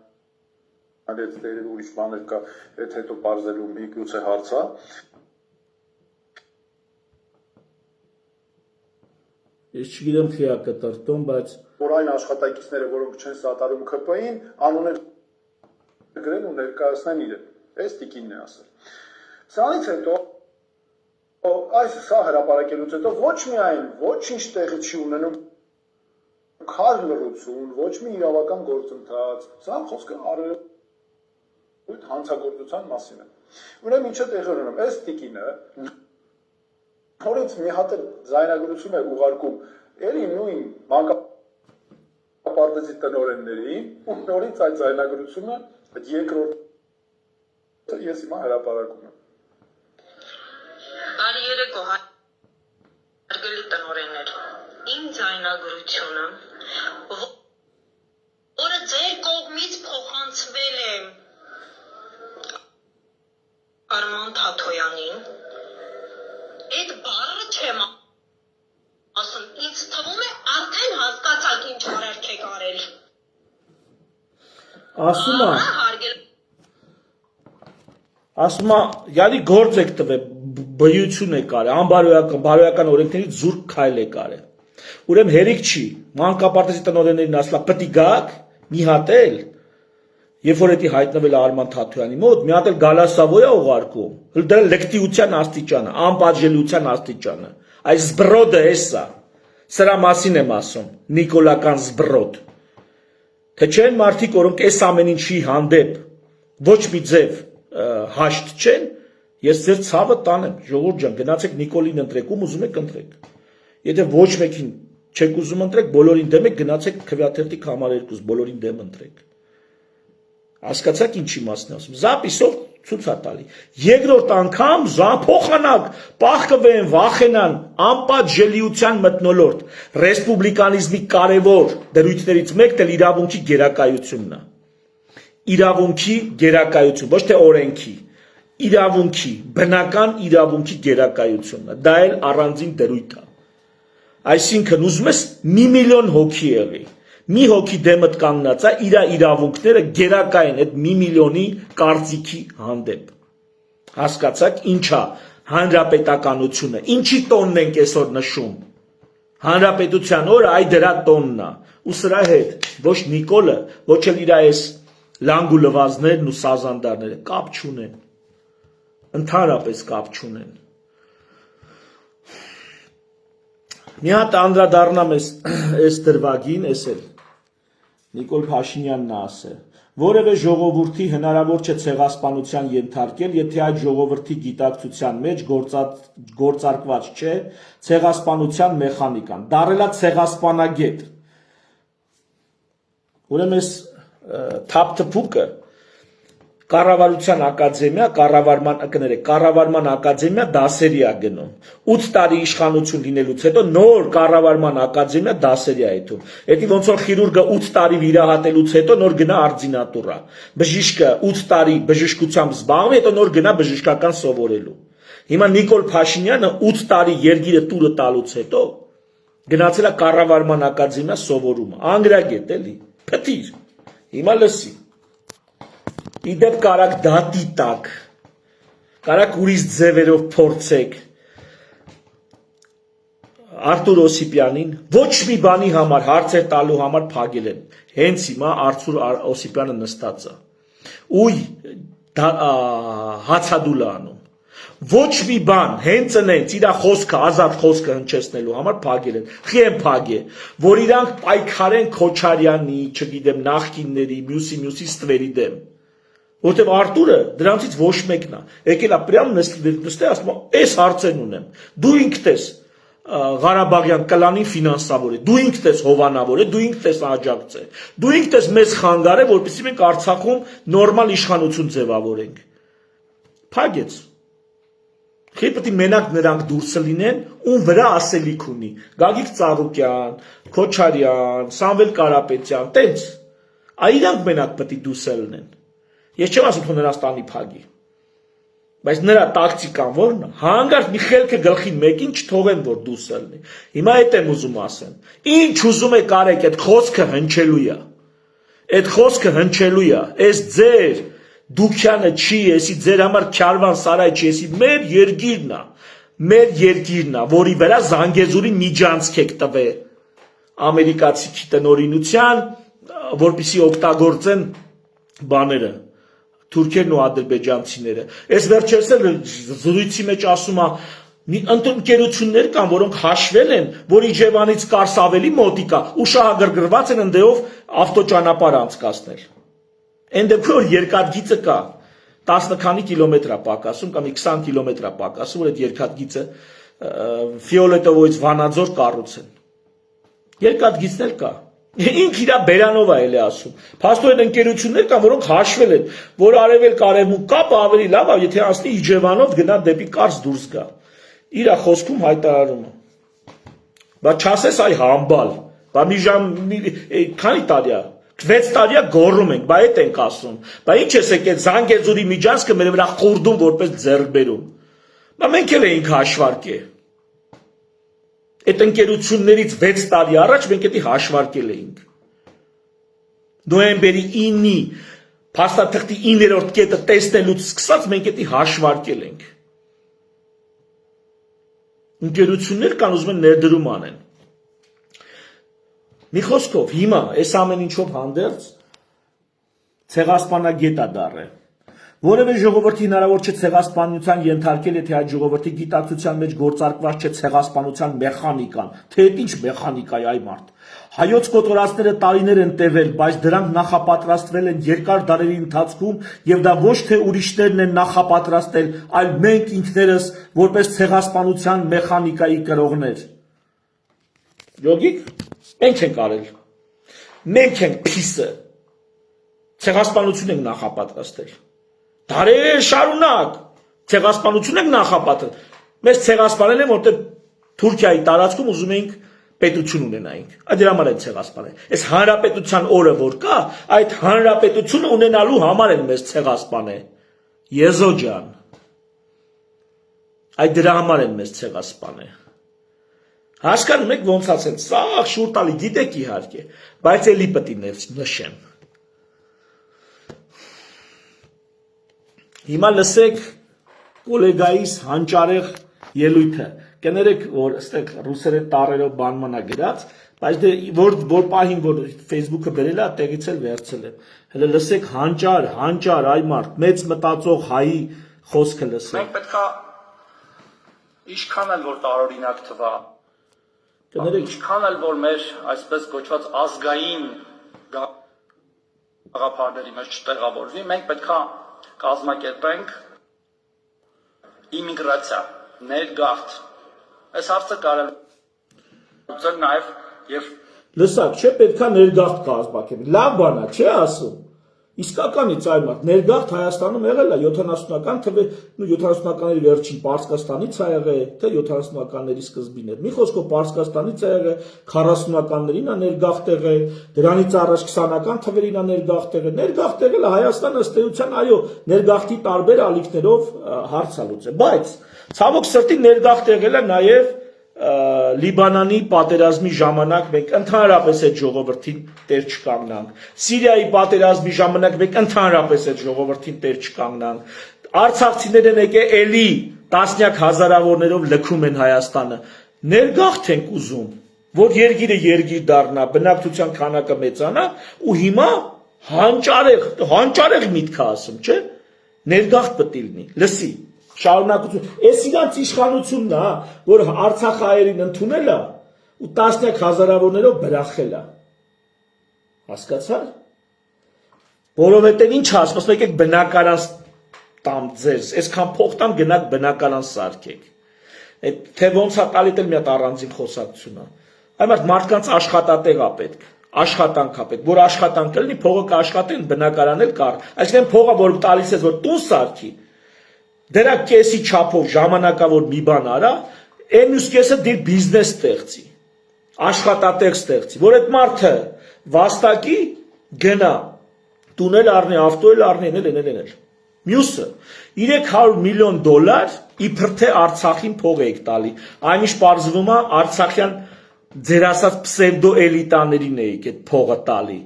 այդ դերեր ուրիշ բաներ կա, այդ հետո բարձելու միգուցե հարցա։ Ես չգիտեմ թե է կտրտում, բայց որ այն աշխատակիցները, որոնք չեն սատարում ՔՊ-ին, անուններ գրեն ու ներկայացնեն իրեն։ Այս տիկինն է ասել։ Սրանից հետո սա հրապարակելուց հետո ոչ միայն ոչինչ տեղի չի ունենում քար լռություն, ոչ մի իրավական գործընթաց, սա խոսքը արևոտ հանցագործության մասին է։ Ուրեմն ինչը տեղի ունենում, այս տիկինը նորից մի հատ ձայնագրություն է ուղարկում էլի նույն մանկապարտեզի տնօրեններին ու նորից այդ ձայնագրությունը երկրորդ ես հիմա հրապարակում եմ։ Բարի երեկո հարգելի տնօրեններ, իմ ձայնագրությունը, որը ձեր կողմից փոխանցվել է Արման Թաթոյանին, այդ բառը չեմ ասում, ինձ թվում է արդեն հասկացաք ինչ արարք եք արել։ Ասում է, յալի գործ եք տվել, բյություն է կարել, անբարոյական օրենքներից զուրկ քայլ է կարել։ Ուրեմն հերիք չի, մանկապարտեզի տնօրեններին ասලා պետք է գաք, մի հատ էլ, երբ որ դա հայտնվել է Արման Թաթոյանի մոտ, մի հատ էլ գալասավոյ է ուղարկում, դրա լեկտիության աստիճանը, անպատժելիության աստիճանը, այս զբրոդը էսա, սրա մասին եմ ասում, նիկոլական զբրոդ, թե չեն մարդիկ, որոնք այս ամեն ինչի հանդեպ ոչ մի ձև հաշտ չեն, ես ձեր ցավը տանեմ, ժողովուրդ ջան, գնացեք Նիկոլին ընտրեք, ում ուզում եք ընտրեք։ Եթե ոչ մեկին չեք ուզում ընտրեք, բոլորին դեմ եք, գնացեք քվեաթերթիկ համարերկուս, բոլորին դեմ ընտրեք։ Հասկացաք ինչի մասն եմ ասում։ Զապիսով ցույց է տալի։ Երկրորդ անգամ փոխանակ, պահկվեն, վախենան, անպատժելիության մթնոլորտ, ռեսպուբլիկանիզմի կարևոր դրույթներից մեկն էլ իրավունքի գերակայությունն է։ Իրավունքի գերակայություն, ոչ թե օրենքի, իրավունքի, բնական իրավունքի գերակայությունն է, դա էլ առանձին դրույթ է։ Այսինքն ուզում ես մի միլիոն հոգի եղի, մի հոգի դեմդ կանգնած է, իր իրավունքները գերակայ են այդ մի միլիոնի կարծիքի հանդեպ։ Հասկացաք ինչա հանրապետականությունը, ինչի տոնն ենք այսօր նշում։ Հանրապետության օրը այ դրա տոնն է։ Ու սրա հետ ոչ Նիկոլը, ոչ էլ իր այս լանգ ու լվազներն ու սազանդարները կապ չունեն։ Ընդհանրապես կապ չունեն։ Մի հատ անդրադառնամ այս դրվագին, էս էլ Նիկոլ Փաշինյանն է ասել, որևէ ժողովրդի հնարավոր չէ ցեղասպանության ենթարկել, եթե այդ ժողովրդի գիտակցության մեջ գործարկված չէ ցեղասպանության մեխանիկան, դարելա ցեղասպանագետ։ Ուրեմն այս թափթփուկը կառավարության ակադեմիա, կառավարման ակադեմիա դասերի է գնում։ 8 տարի իշխանություն լինելուց հետո նոր կառավարման ակադեմիա դասերի է եթում։ Էդի ոնց որ խիրուրգը 8 տարի վիրահատելուց հետո նոր գնա արձինատուրա։ Բժիշկը 8 տարի բժշկությամբ զբաղվի, հետո նոր գնա բժշկական սովորելու։ Հիմա Նիկոլ Փաշինյանը 8 տարի երգիրը տուրը տալուց հետո գնացել է կառավարման ակադեմիա սովորում։ Անգրագետ էլի, փթիր։ Հիմա լսի։ Իդեպ կարակ դատի տակ, կարակ ուրիշ ձևերով փորձեք Արթուր Օսիպյանին ոչ մի բանի համար հարցեր տալու համար փագել են։ Հենց հիմա Արթուր Օսիպյանը նստած է։ Ուй հացադուլ անում։ Ոչ մի բան, հենց նենց իր խոսքը, ազատ խոսքը հնչեցնելու համար փագել են։ Խի են փագե, որ իրանք պայքարեն Քոչարյանի, չգիտեմ, նախկինների, մյուսի ստվերի դեմ։ Որտեվ Արտուրը դրանցից ոչ մեկն է։ Եկել է պրյամ նստել, ասում է, «Էս հարցերն ունեմ»։ Դու ինքդ ես Ղարաբաղյան կլանին ֆինանսավորել, դու ինքդ ես հովանավորել, դու ինքդ ես աջակցել, դու ինքդ ես մեզ խանգարել, որպեսզի մենք Արցախում նորմալ իշխանություն ձևավորենք։ Փագեց։ Խի պետք է մենակ նրանք դուրս լինեն, ում վրա ասելիք ունի։ Գագիկ Ծառուկյան, Քոչարյան, Սամվել Կարապետյան, տենց։ Այ իրանք մենակ պետք է դուրս լինեն։ Ես չեմ ասում, որ նրանց տանի փագի։ Բայց նրա տակտիկան ո՞րն է։ Հանգարտ մի խելքը գլխի մեկին չթողեն, որ դուրս լինի։ Հիմա այդ եմ ուզում ասեմ։ Ինչ ուզում եք արեք, այդ խոսքը հնչելու է։ Այդ խոսքը հնչելու է։ Այս ձեր Դուքյանը չի, էսի ձեր համար Քյարվան Սարայ չի, էսի մեր երկիրն է։ Մեր երկիրն է, որի վրա Զանգեզուրի միջանցք եք տվել ամերիկացի տնօրինության, որպեսզի օգտագործեն բաները, թուրքերն ու ադրբեջանցիները։ Այս վերջերս էլ զրույցի մեջ ասում է, մի ընկերություններ կան, որոնք հաշվել են, որ Իջևանից Կարս ավելի մոտիկա ու շահագրգռված են ընդեով ավտոճանապարհ անցկացնել։ Այն դեպքում որ երկաթգիծը կա 10 քանի կիլոմետր է պակասում կամ 20 կիլոմետր է պակասում, որ այդ երկաթգիծը Ֆիոլետովոյից Վանաձոր կառուցեն։ Երկաթգիծն էլ կա։ Ինք իր բերանով է էլի ասում։ Փաստորեն ընկերություններ կան, որոնք հաշվել են, որ արևելք-արևմուտք կապը ավելի լավ է, եթե անցնի Իջևանով գնա դեպի Կարս դուրս գա։ Իր խոսքում հայտարարում է։ Բայց չասես այ համբալ։ Բա մի ժամ քանի տարի է։ 6 տարի է գոռում ենք, բա այդ ենք ասում։ Բա ինչ ես եկել Զանգեզուրի միջանցքը մեր վրա խորդում որպես ձեռքբերում։ Բա մենք էլ էինք հաշվարկել։ Այդ ընկերություններից 6 տարի առաջ մենք դա հաշվարկել էինք։ Նոյեմբերի 9-ի փաստաթղթի 9-րդ կետը տեսնելուց սկսած մենք դա հաշվարկել ենք։ Ընկերություններ կան ուզում են ներդրում անեն։ Մի խոսքով հիմա այս ամեն ինչով հանդերձ ցեղասպանագետ է դառը։ Որևէ ժողովրդի հնարավոր չէ ցեղասպանության ենթարկել, եթե այդ ժողովրդի գիտակցության մեջ գործարկված չէ ցեղասպանության մեխանիկան, թե այդ ինչ մեխանիկա է այ մարդ։ Հայոց կոտորածները տարիներ են տևել, բայց դրանք նախապատրաստվել են երկար դարերի ընթացքում եւ դա ոչ թե ուրիշներն են նախապատրաստել, այլ մենք ինքներս որպես ցեղասպանության մեխանիկայի կրողներ։ Յոգիկ, մենք ենք արել։ Մենք ենք փիսը։ Ցեղասպանություն ենք նախապատրաստել։ Դարեր շարունակ ցեղասպանություն ենք նախապատրաստել։ Մեզ ցեղասպանել են, որտեղ Թուրքիայի տարածքում ուզում էինք պետություն ունենայինք։ Այդ դրա համար են ցեղասպանել։ Այս հանրապետության օրը որ կա, այդ հանրապետությունը ունենալու համար են մեզ ցեղասպանել։ Եզո ջան։ Այդ դրա համար են մեզ ցեղասպանել։ Հասկանում եք ոնց ասեն, սա շուր տալի գիտեք իհարկե, բայց էլի պետք է նշեմ։ Հիմա լսեք կոլեգայիս հանճարեղ ելույթը։ կներեք, որ այստեղ ռուսերեն տառերով բանմանա գրած, բայց դե որ պահին որ Facebook-ը բերել է, տեղից էլ վերցել եմ։ Հələ լսեք հանճար, այ մարդ, մեծ մտածող հայի խոսքը լսեք։ Մենք պետքա ինչքան էլ որ տարօրինակ թվա, Կներեք, ինչքան էլ որ մեր այսպես կոչված ազգային գաղափարների մեջ չտեղավորվի, մենք պետքա կազմակերպենք իմիգրացիա, ներգաղթ։ Այս հարցը կարելի լուծել նաև եւ լսակ, չէ, պետքա ներգաղթ կազմակերպել։ Լավ բան է, չէ՞ ասում։ Իսկականից այ մարդ, ներգաղթ Հայաստանում եղել է 70-ական թվեր, 70-ականների վերջին Պարսկաստանից է եղել, թե 70-ականների սկզբին էր։ Մի խոսքով Պարսկաստանից է եղել, 40-ականներին է ներգաղթ եղել, դրանից առաջ 20-ական թվերին է ներգաղթ եղել։ Ներգաղթ եղել է Հայաստանը ըստ էության, այո, ներգաղթի տարբեր ալիքներով հարց է լուծել, բայց ցավոք սրտի ներգաղթ եղել է նաև Լիբանանի պատերազմի ժամանակ մենք ընդհանրապես այդ ժողովրդին տեր չկանգնանք։ Սիրիայի պատերազմի ժամանակ մենք ընդհանրապես այդ ժողովրդին տեր չկանգնանք։ Արցախցիներն եկե էլի տասնյակ հազարավորներով լքում են Հայաստանը։ Ներգաղթ ենք ուզում, որ երկիրը երկիր դառնա, բնակչության քանակը մեծանա ու հիմա հանճարեղ միտք ասում, չէ՞։ Ներգաղթ պետք է լինի։ Լսի շարունակություն, այս իրանց իշխանությունն է, որ Արցախահայերին ընդունել է ու տասնյակ հազարավորներով բրախել է։ Հասկացա՞ր։ Որովհետև ինչ ասում, եկեք բնակարան տամ ձեզ, այսքան փող տամ գնաք բնակարան սարքեք։ Այդ թե ոնց է տալիտ էլ մի հատ առանձին խոսակցություն է։ Այդ մարդկանց աշխատատեղ է պետք, աշխատանք է պետք, որ աշխատանք լինի, փողը կաշխատեն, բնակարան էլ կար։ Այսինքն փողը որ տալիս ես որ տուն սարքի, դրա կեսի չափով ժամանակավոր մի բան արա, այն մյուս կեսը դիր բիզնես ստեղծի, աշխատատեղ ստեղծի, որ այդ մարդը վաստակի գնա, տունել առնի, ավտո էլ առնի, էնել։ Մյուսը 300 միլիոն դոլար իբր թե Արցախին փող եք տալի, այնիշ պարզվում է Արցախյան ձեր ասած պսևդո էլիտաներին եք այդ փողը տալի,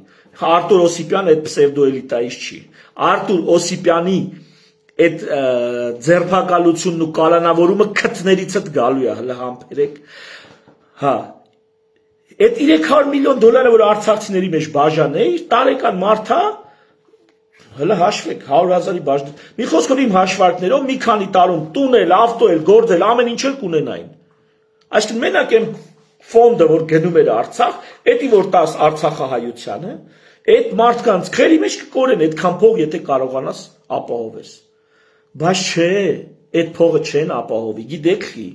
Արտուր Օսիպյանը այդ պսևդո էլիտայից չի, Արտուր Օսիպյանի այդ ձերբակալությունն ու կալանավորումը քթներիցդ գալու է, հələ համբերեք, հա, այդ 300 միլիոն դոլարը, որ արցախցիների մեջ բաժանել, տարեկան մարդա, հələ հաշվեք, 100,000-ի բաժան, մի խոսքով իմ հաշվարկներով, մի քանի տարում տունել, ավտոել, գործել, ամեն ինչ էլ կունենային, այսինքն մենակ եմ ֆոնդը, որ գնում էր Արցախ, էդի որ տաս Արցախահայությանը, այդ մարդկանց քերի մեջ կկորեն այդքան փող, եթե կարողանաս ապահովես։ Բայց չէ, այդ փողը չեն ապահովի, գիտեք խի,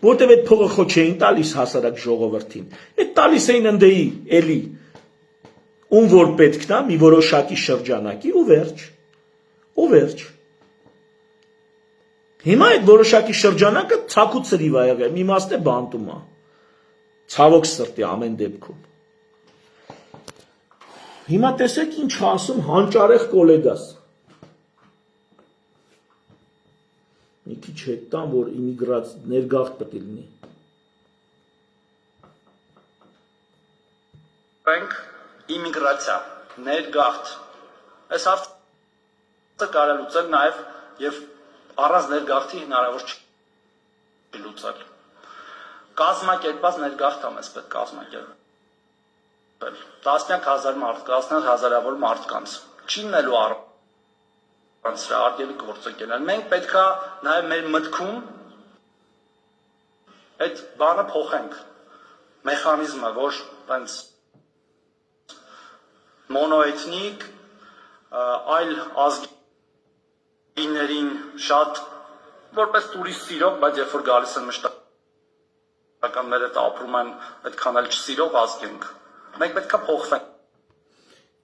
որտեվ այդ փողը խո չէին տալիս հասարակ ժողովրդին, այդ տալիս էին ընդեի, էլի, ում որ պետքն է, մի որոշակի շրջանակի ու վերջ։ Հիմա այդ որոշակի շրջանակը ցակու ծրիվ է եղել, իմաստ է բանտում է, ցավոք սրտի ամեն դեպքում։ Հիմա տեսեք ինչ ասում հանճարեղ կոլեգաս։ Մի քիչ հետ տամ, որ ներգաղթ պետք է լինի։ մենք իմիգրացիա, ներգաղթ։ Այս հարցը կարելի լուծել նաև եւ առանց ներգաղթի հնարավոր չի լուծել։ Կազմակերպված ներգաղթ ամես պետք կազմակերպել։ Տասնյակ հազար մարդ, տասնյակ հազարավոր մարդկանց չի նելու սրա արգելի գործը կենան։ Մենք պետքա նաև մեր մտքում այդ բանը փոխենք, մեխանիզմը, որ այնց մոնոէթնիկ, այլ ազգիներին շատ որպես տուրիստ սիրող, բայց երբ որ գալիս են մշտականները ապրում են այդքան էլ չսիրող ազգ ենք։ Մենք պետքա փոխվենք։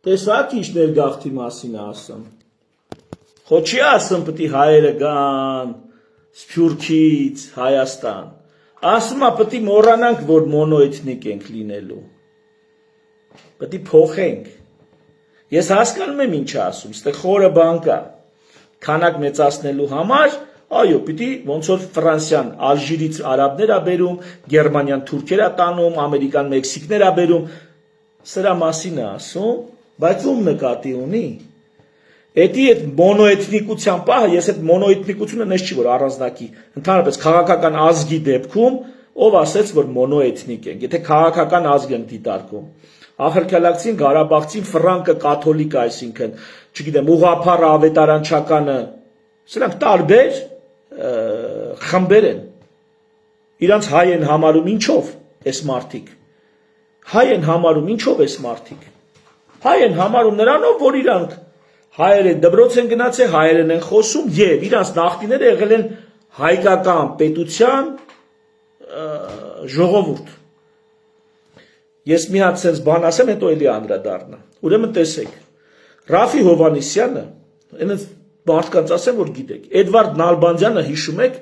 Տեսակ ինչ ներգաղթի մասին ասում։ Խո չի ասում պետք է հայերը գան Սփյուռքից Հայաստան։ Ասում է պետք է մոռանանք, որ մոնոէթնիկ ենք լինելու։ Պետք է փոխենք։ Ես հասկանում եմ ինչ ասում, ստե խորը բան կա։ Քանակ մեծացնելու համար, այո, պետք է ոնց որ Ֆրանսիան Ալժիրից արաբներ ա բերում, Գերմանիան թուրքեր ա տանում, Ամերիկան մեքսիկներ ա բերում։ Սրա մասին է ասում, բայց ում նկատի ունի։ Էդի այդ մոնոէթնիկության պահը, ես այդ մոնոէթնիկությունը նես չի որ առանձնակի, ընդհանրապես քաղաքական ազգի դեպքում ով ասեց որ մոնոէթնիկ են, եթե քաղաքական ազգ են դիտարկում, ախրքալակցին, Ղարաբաղցին, ֆրանկը, կաթոլիկը, այսինքն, չգիտեմ, ուղղափառը, ավետարանչականը, սրանք տարբեր խմբեր են, իրանց հայ են համարում ինչով այս մարդիկ, հայ են համարում ինչով այս մարդիկ, հայ են համարում նրանով, որ իրանք հայեր են դպրոց են գնացել, հայերեն են խոսում եւ իրանց նախնիները եղել են հայկական պետության ժողովուրդ։ Ես մի հատ sense բան ասեմ, հետո էլի անդրադառնա։ Ուրեմն տեսեք, Ռաֆի Հովհաննիսյանը, այնց մարդկանց ասեմ, որ գիտեք, Էդվարդ Նալբանդյանը հիշում եք,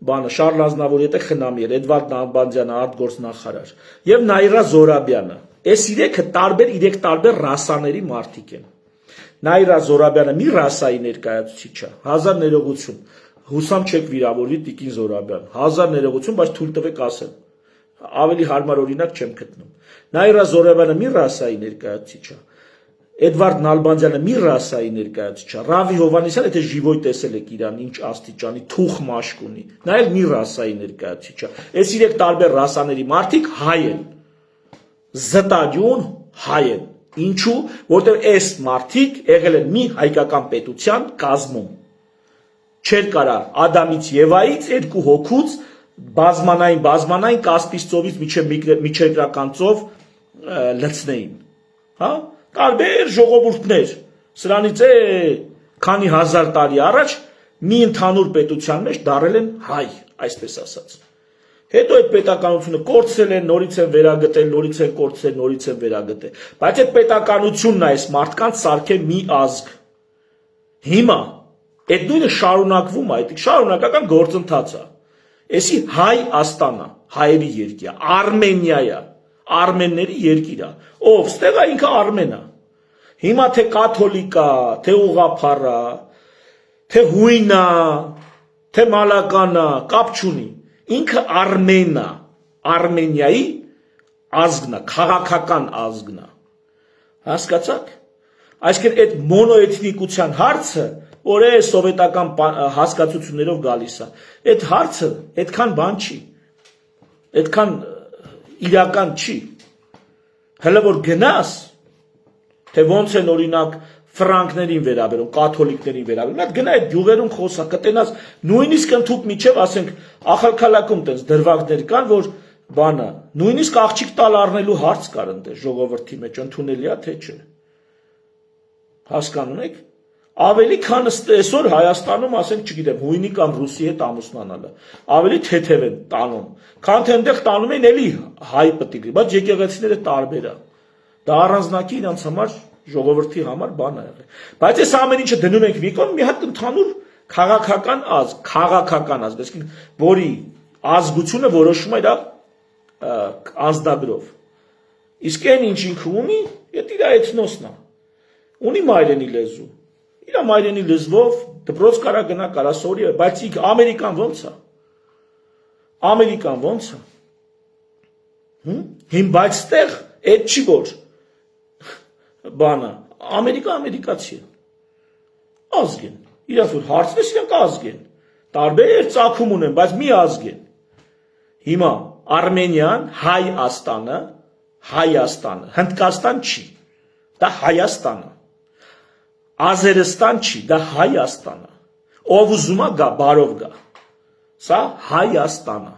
բանը Շարլ Ազնավուրի հետ խնամի էր, Էդվարդ Նալբանդյանը արտգործնախարար, եւ Նաիրա Զորաբյանը։ Այս երեք տարբեր ռասաների մարդիկ են։ Նաիրա Զորաբյանը մի ռասայի ներկայացուցիչ է, 1000 ներողություն, հուսամ չեք վիրավորվի Տիկին Զորաբյան, 1000 ներողություն, բայց թույլ տվեք ասեմ, ավելի հարմար օրինակ չեմ գտնում։ Նաիրա Զորաբյանը մի ռասայի ներկայացուցիչ է, Էդվարդ Նալբանդյանը մի ռասայի ներկայացուցիչ է, Ռավի Հովհաննիսյանը, եթե ժիվոյ տեսել եք իրան ինչ աստիճանի թուխ մաշկ ունի, նա էլ մի ռասայի ներկայացուցիչ է։ Այս երեք տարբեր ռասաների մարդիկ հայ են, զտագյուն հայ են։ Ինչու, որտեղ այս մարդիկ եղել են մի հայկական պետության կազմում։ Չէր կարա Ադամից Եվայից երկու հոգուց բազմանային Կասպից ծովից միջերկրական ծով լցնեին։ Հա? Տարբեր ժողովուրդներ։ Սրանից քանի հազար տարի առաջ մի ընդհանուր պետության մեջ դարել են հայ, այսպես ասած։ Հետո այդ պետականությունը կորցրել են, նորից են վերագտել, նորից են կորցրել, նորից են վերագտել։ Բայց այդ պետականությունն է այս մարդկանց սարքել մի ազգ։ Հիմա այդ նույնը շարունակվում է, այդ շարունակական գործընթաց է։ Էսի հայ Աստանա, հայերի երկիր է, Արմենիա է, արմենների երկիր է։ Ով, ստեղ է ինքը Արմեն է։ Հիմա թե կաթոլիկա, թե ուղղափառ, թե հույն է, թե մալական է, կապ չունի։ Ինքը Արմենն է, Արմենիայի ազգն է, քաղաքական ազգն է։ Հասկացաք։ Այսինքն այդ մոնոէթնիկության հարցը, որ է սովետական հասկացություններով գալիս է, այդ հարցը այդքան բան չի, այդքան իրական չի։ Հələ որ գնաս, թե ոնց են օրինակ ֆրանկներին վերաբերում, կաթոլիկներին վերաբերում, նա գնա այդ գյուղերում խոսա, կտենաս նույնիսկ ընդհուպ միջև, ասենք, ախալքալակում տենց դրվագներ կան, որ բանը, նույնիսկ աղջիկ տալ առնելու հարց կար ընդ ժողովրդի մեջ, ընդունելի է թե չէ։ Հասկանում եք։ Ավելի քան այսօր Հայաստանում, ասենք, չգիտեմ, հույնի կամ ռուսի հետ ամուսնանալը, ավելի թեթև են տանում, քան թե այնտեղ տանում են էլի հայ պտիկի, բայց եկեղեցիները տարբեր է։ Դա առանձնակի իրանց համար ժողովրդի համար բան է եղել։ Բայց այս ամեն ինչը դնում ենք մի կողմ, մի հատ ընդհանուր քաղաքական ազգ, այսինքն որի ազգությունը որոշում է իր անձնագրով։ Իսկ այն ինչ ինքը ունի, դա իր էթնոսն է։ Ունի մայրենի լեզու։ Իր մայրենի լեզվով դպրոց կարա գնա, կարա սորի, բայց Ամերիկան ո՞նց է։ Ամերիկան ո՞նց է։ Հիմա բայց ստեղ այդ չի որ բանը, ամերիկացի են, ազգ են, իրաց որ հարցն ես իրանք ազգ են, տարբեր ծագում ունեն, բայց մի ազգ են, հիմա Արմենիան, Հայաստանը, Հնդկաստան չի, դա Հայաստանը, Ազերստան չի, դա Հայաստանը, ով ուզում է գա, բարով գա, սա Հայաստանը,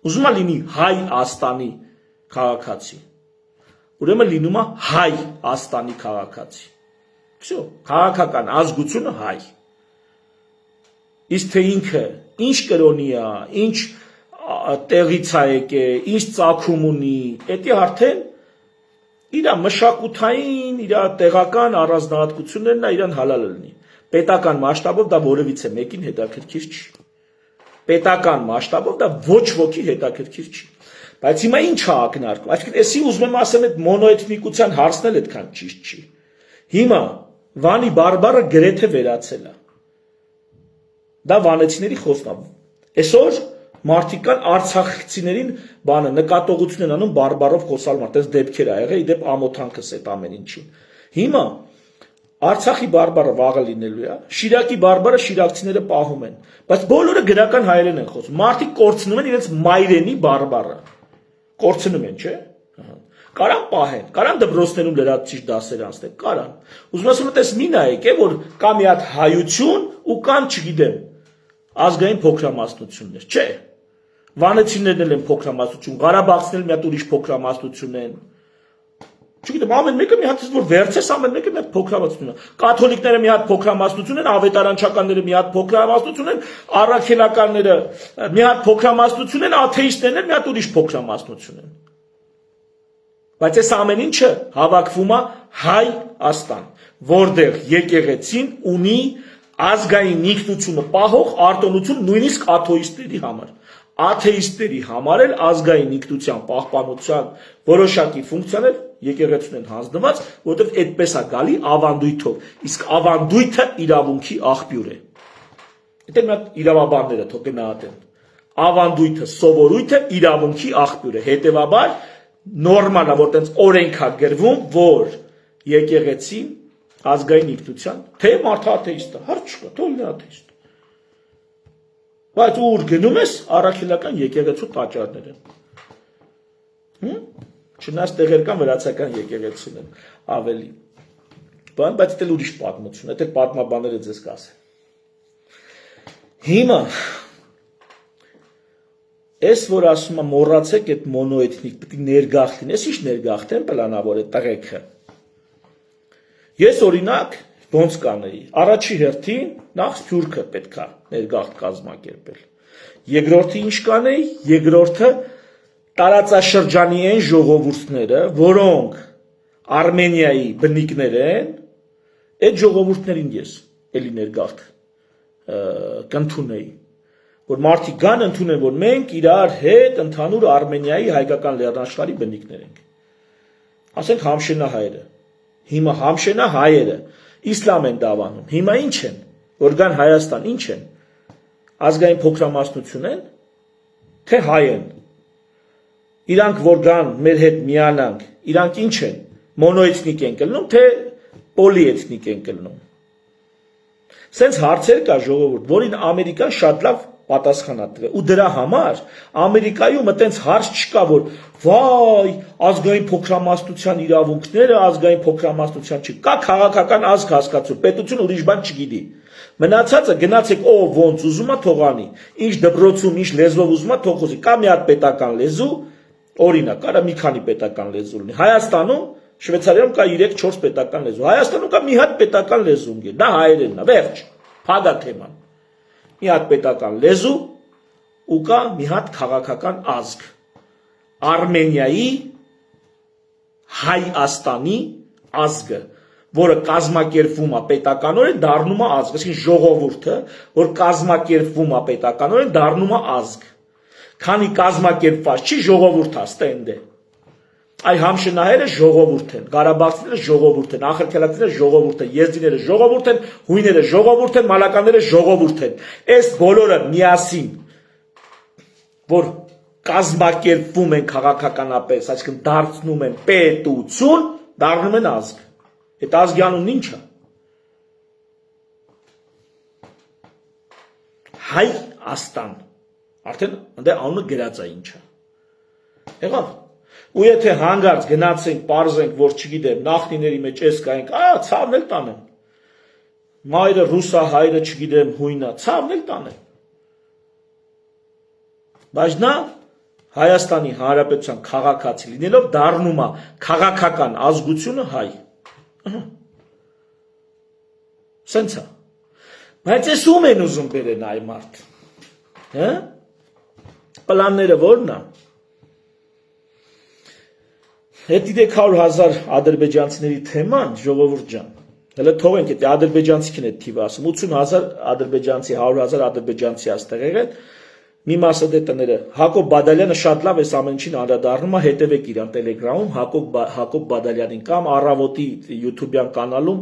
ուզում է լինի Հայ Աստանի քաղաքացի, ուրեմն լինում է հայ Աստանի քաղաքացի։ Всё, քաղաքական ազգությունը հայ։ Իսկ թե ինքը ինչ կրոնի է, ինչ տեղից է եկել, ինչ ծագում ունի, դա արդեն իր մշակութային, իր տեղական առանձնահատկություններն է իրան հալալ լինի։ Պետական մասշտաբով դա որևիցե մեկին հետաքրքիր չի։ Պետական մասշտաբով դա ոչ ոքի հետաքրքիր չի։ Բայց հիմա ինչ է ակնարկում, այսինքն էսի ուզում եմ ասեմ այդ մոնոէթնիկության հարցն էլ այդքան ճիշտ չի։ Հիմա Վանի բարբառը գրեթե վերացել է։ Դա վանեցիների խոսքն է։ Այսօր մարդիկ կան արցախցիներին բանը նկատողություն են անում բարբառով խոսալ մարդ, այս դեպքեր ա եղել, իդեպ ամոթանքս այդ ամեն ինչին։ Հիմա Արցախի բարբառը վաղը լինելու է, Շիրակի բարբառը շիրակցիները պահում են, բայց բոլորը գրական հայերեն են խոսում։ Մարդիկ կորցնում են իրենց մայրենի բարբառը։ Կորցնում են, չէ՞։ Կարան պահեն, կարան դպրոցներում լրացուցիչ դասեր անցնեն, կարան։ Ուզում ասում եմ, տես մի նայեք, որ կա մի հատ հայություն ու կան, չգիտեմ, ազգային փոքրամասնություններ, չէ։ Վանեցիներն էլ են փոքրամասնություն, Ղարաբաղցիներն մի հատ ուրիշ փոքրամասնություն են։ Չգիտեմ, ամեն մեկը մի հատ որ վերցես, ամեն մեկը մի հատ փոքրամասնություն է։ Կաթոլիկները մի հատ փոքրամասնություն են, ավետարանչականները մի հատ փոքրամասնություն են, առաքելականները մի հատ փոքրամասնություն են, աթեիստներն մի հատ ուրիշ փոքրամասնություն են։ Բայց այս ամեն ինչը հավաքվում է Հայաստան, որտեղ եկեղեցին ունի ազգային ինքնությունը պահող արտոնություն նույնիսկ աթեիստների համար։ Աթեիստերի համար էլ ազգային ինքնության պահպանության որոշակի ֆունկցիաներ եկեղեցուն են հանձնված, որտեղ այդպես է գալի ավանդույթով, իսկ ավանդույթը իրավունքի աղբյուր է։ Դա մի հատ իրավաբանները թող գնահատեն։ Ավանդույթը, սովորույթը իրավունքի աղբյուր է, հետևաբար նորմալ է, որ տենց օրենք է գրվում, որ եկեղեցին ազգային ինքնության, թե մարդը աթեիստ է, հարց չկա, թող լինի աթեիստ։ Բայց ուր գնում ես, առաքելական եկեղեցու տաճարներ են։ Չնայած տեղեր կան վրացական եկեղեցին են ավելի։ Բայց դա ուրիշ պատմություն է, դա պատմաբանները ձեզ կասեն։ Հիմա Ես որ ասում եմ մոռացեք այդ մոնոէթնիկ, պետք է ներգաղթ լինի, ես ինչ ներգաղթ եմ պլանավոր է տղեկը։ Ես օրինակ ոնց կանեի, առաջի հերթին նախ Սփյուռքը պետք է ներգաղթ կազմակերպել։ Երկրորդը ինչ կանեի, երկրորդը տարածաշրջանի են ժողովուրդները, որոնք Արմենիայի բնիկներ են, այդ ժողովուրդներին ես էլի ներգաղթ կընդունեի։ Որ մարդիկ գան ընդունեն, որ մենք իրար հետ ընդհանուր Արմենիայի հայկական լեռնաշխարհի բնիկներ ենք։ Ասենք համշենահայերը։ Հիմա համշենահայերը իսլամ են դավանում։ Հիմա ինչ են, որ գան Հայաստան, ինչ են։ Ազգային փոքրամասնություն են, թե հայ են։ Իրանք որ գան մեր հետ միանանք, իրանք ինչ են, մոնոէթնիկ են կլնում, թե պոլիէթնիկ են կլնում։ Սենց հարցեր կա ժողովուրդ, որին Ամերիկան շատ լավ պատասխան է տվել։ Ու դրա համար Ամերիկայում այտենց հարց չկա, որ վայ, ազգային փոքրամասնության իրավունքները, ազգային փոքրամասնության չի։ Կա քաղաքական ազգ հասկացում, պետություն ուրիշ բան չգիտի։ Մնացածը գնացեք ով ոնց ուզում է թողանի, ինչ դպրոցում, ինչ լեզվով ուզում է թող խոսի։ Կա մի հատ պետական լեզու, օրինակ, կարա մի քանի պետական լեզու լինի։ Հայաստանում, Շվեյցարիայում կա 3-4 պետական լեզու։ Հայաստանում կա մի հատ պետական լեզու, դա հայերենն է, վերջ, փագա թեման։ Մի հատ պետական լեզու ու կա մի հատ քաղաքական ազգ։ Արմենիայի Հայաստանի ազգը, որը կազմակերպվում է պետականորեն, դառնում է ազգ, այսինքն ժողովուրդը, որ կազմակերպվում է պետականորեն, դառնում է ազգ։ Քանի կազմակերպված չի, ժողովուրդ է, ստենդ է։ Այ համշենահայերը ժողովուրդ են, Ղարաբաղցիները ժողովուրդ են, ախրքելակցիները ժողովուրդ են, եզդիները ժողովուրդ են, հույները ժողովուրդ են, մալականները ժողովուրդ են։ Այս բոլորը միասին, որ կազմակերպվում են քաղաքականապես, այսինքն դարձնում են պետություն, դառնում են ազգ։ Այդ ազգի անունն ի՞նչ է։ Հայաստան։ Արդեն այնտեղ անունը գրած է ինչ է։ Եղավ։ Ու եթե հանգարց գնացենք, պարզենք, որ չգիտեմ, նախնիների մեջ էս կայենք, ցավն էլ տանեմ։ Մայրը ռուսա, հայրը չգիտեմ, հույնա, ցավն էլ տանեմ։ Բայց նա Հայաստանի Հանրապետության քաղաքացի լինելով դառնում է քաղաքական ազգությունը հայ։ Սենց է։ Բայց ես ում են ուզում բերեն այ մարդ։ Հա՞։ Պլանները ո՞րն է։ Այդ 300,000 ադրբեջանցիների թեման, ժողովուրդ ջան, հələ թողենք այդ ադրբեջանցիքին այդ թիվը ասում, 80,000 ադրբեջանցի, 100,000 ադրբեջանցի աստեղ եղել, մի մասը դե տները, Հակոբ Բադալյանը շատ լավ էս ամեն ինչին անդրադառնում է, հետևեք իրան Տելեգրամում, Հակոբ Բադալյանին կամ Առավոտի YouTube-յան կանալում,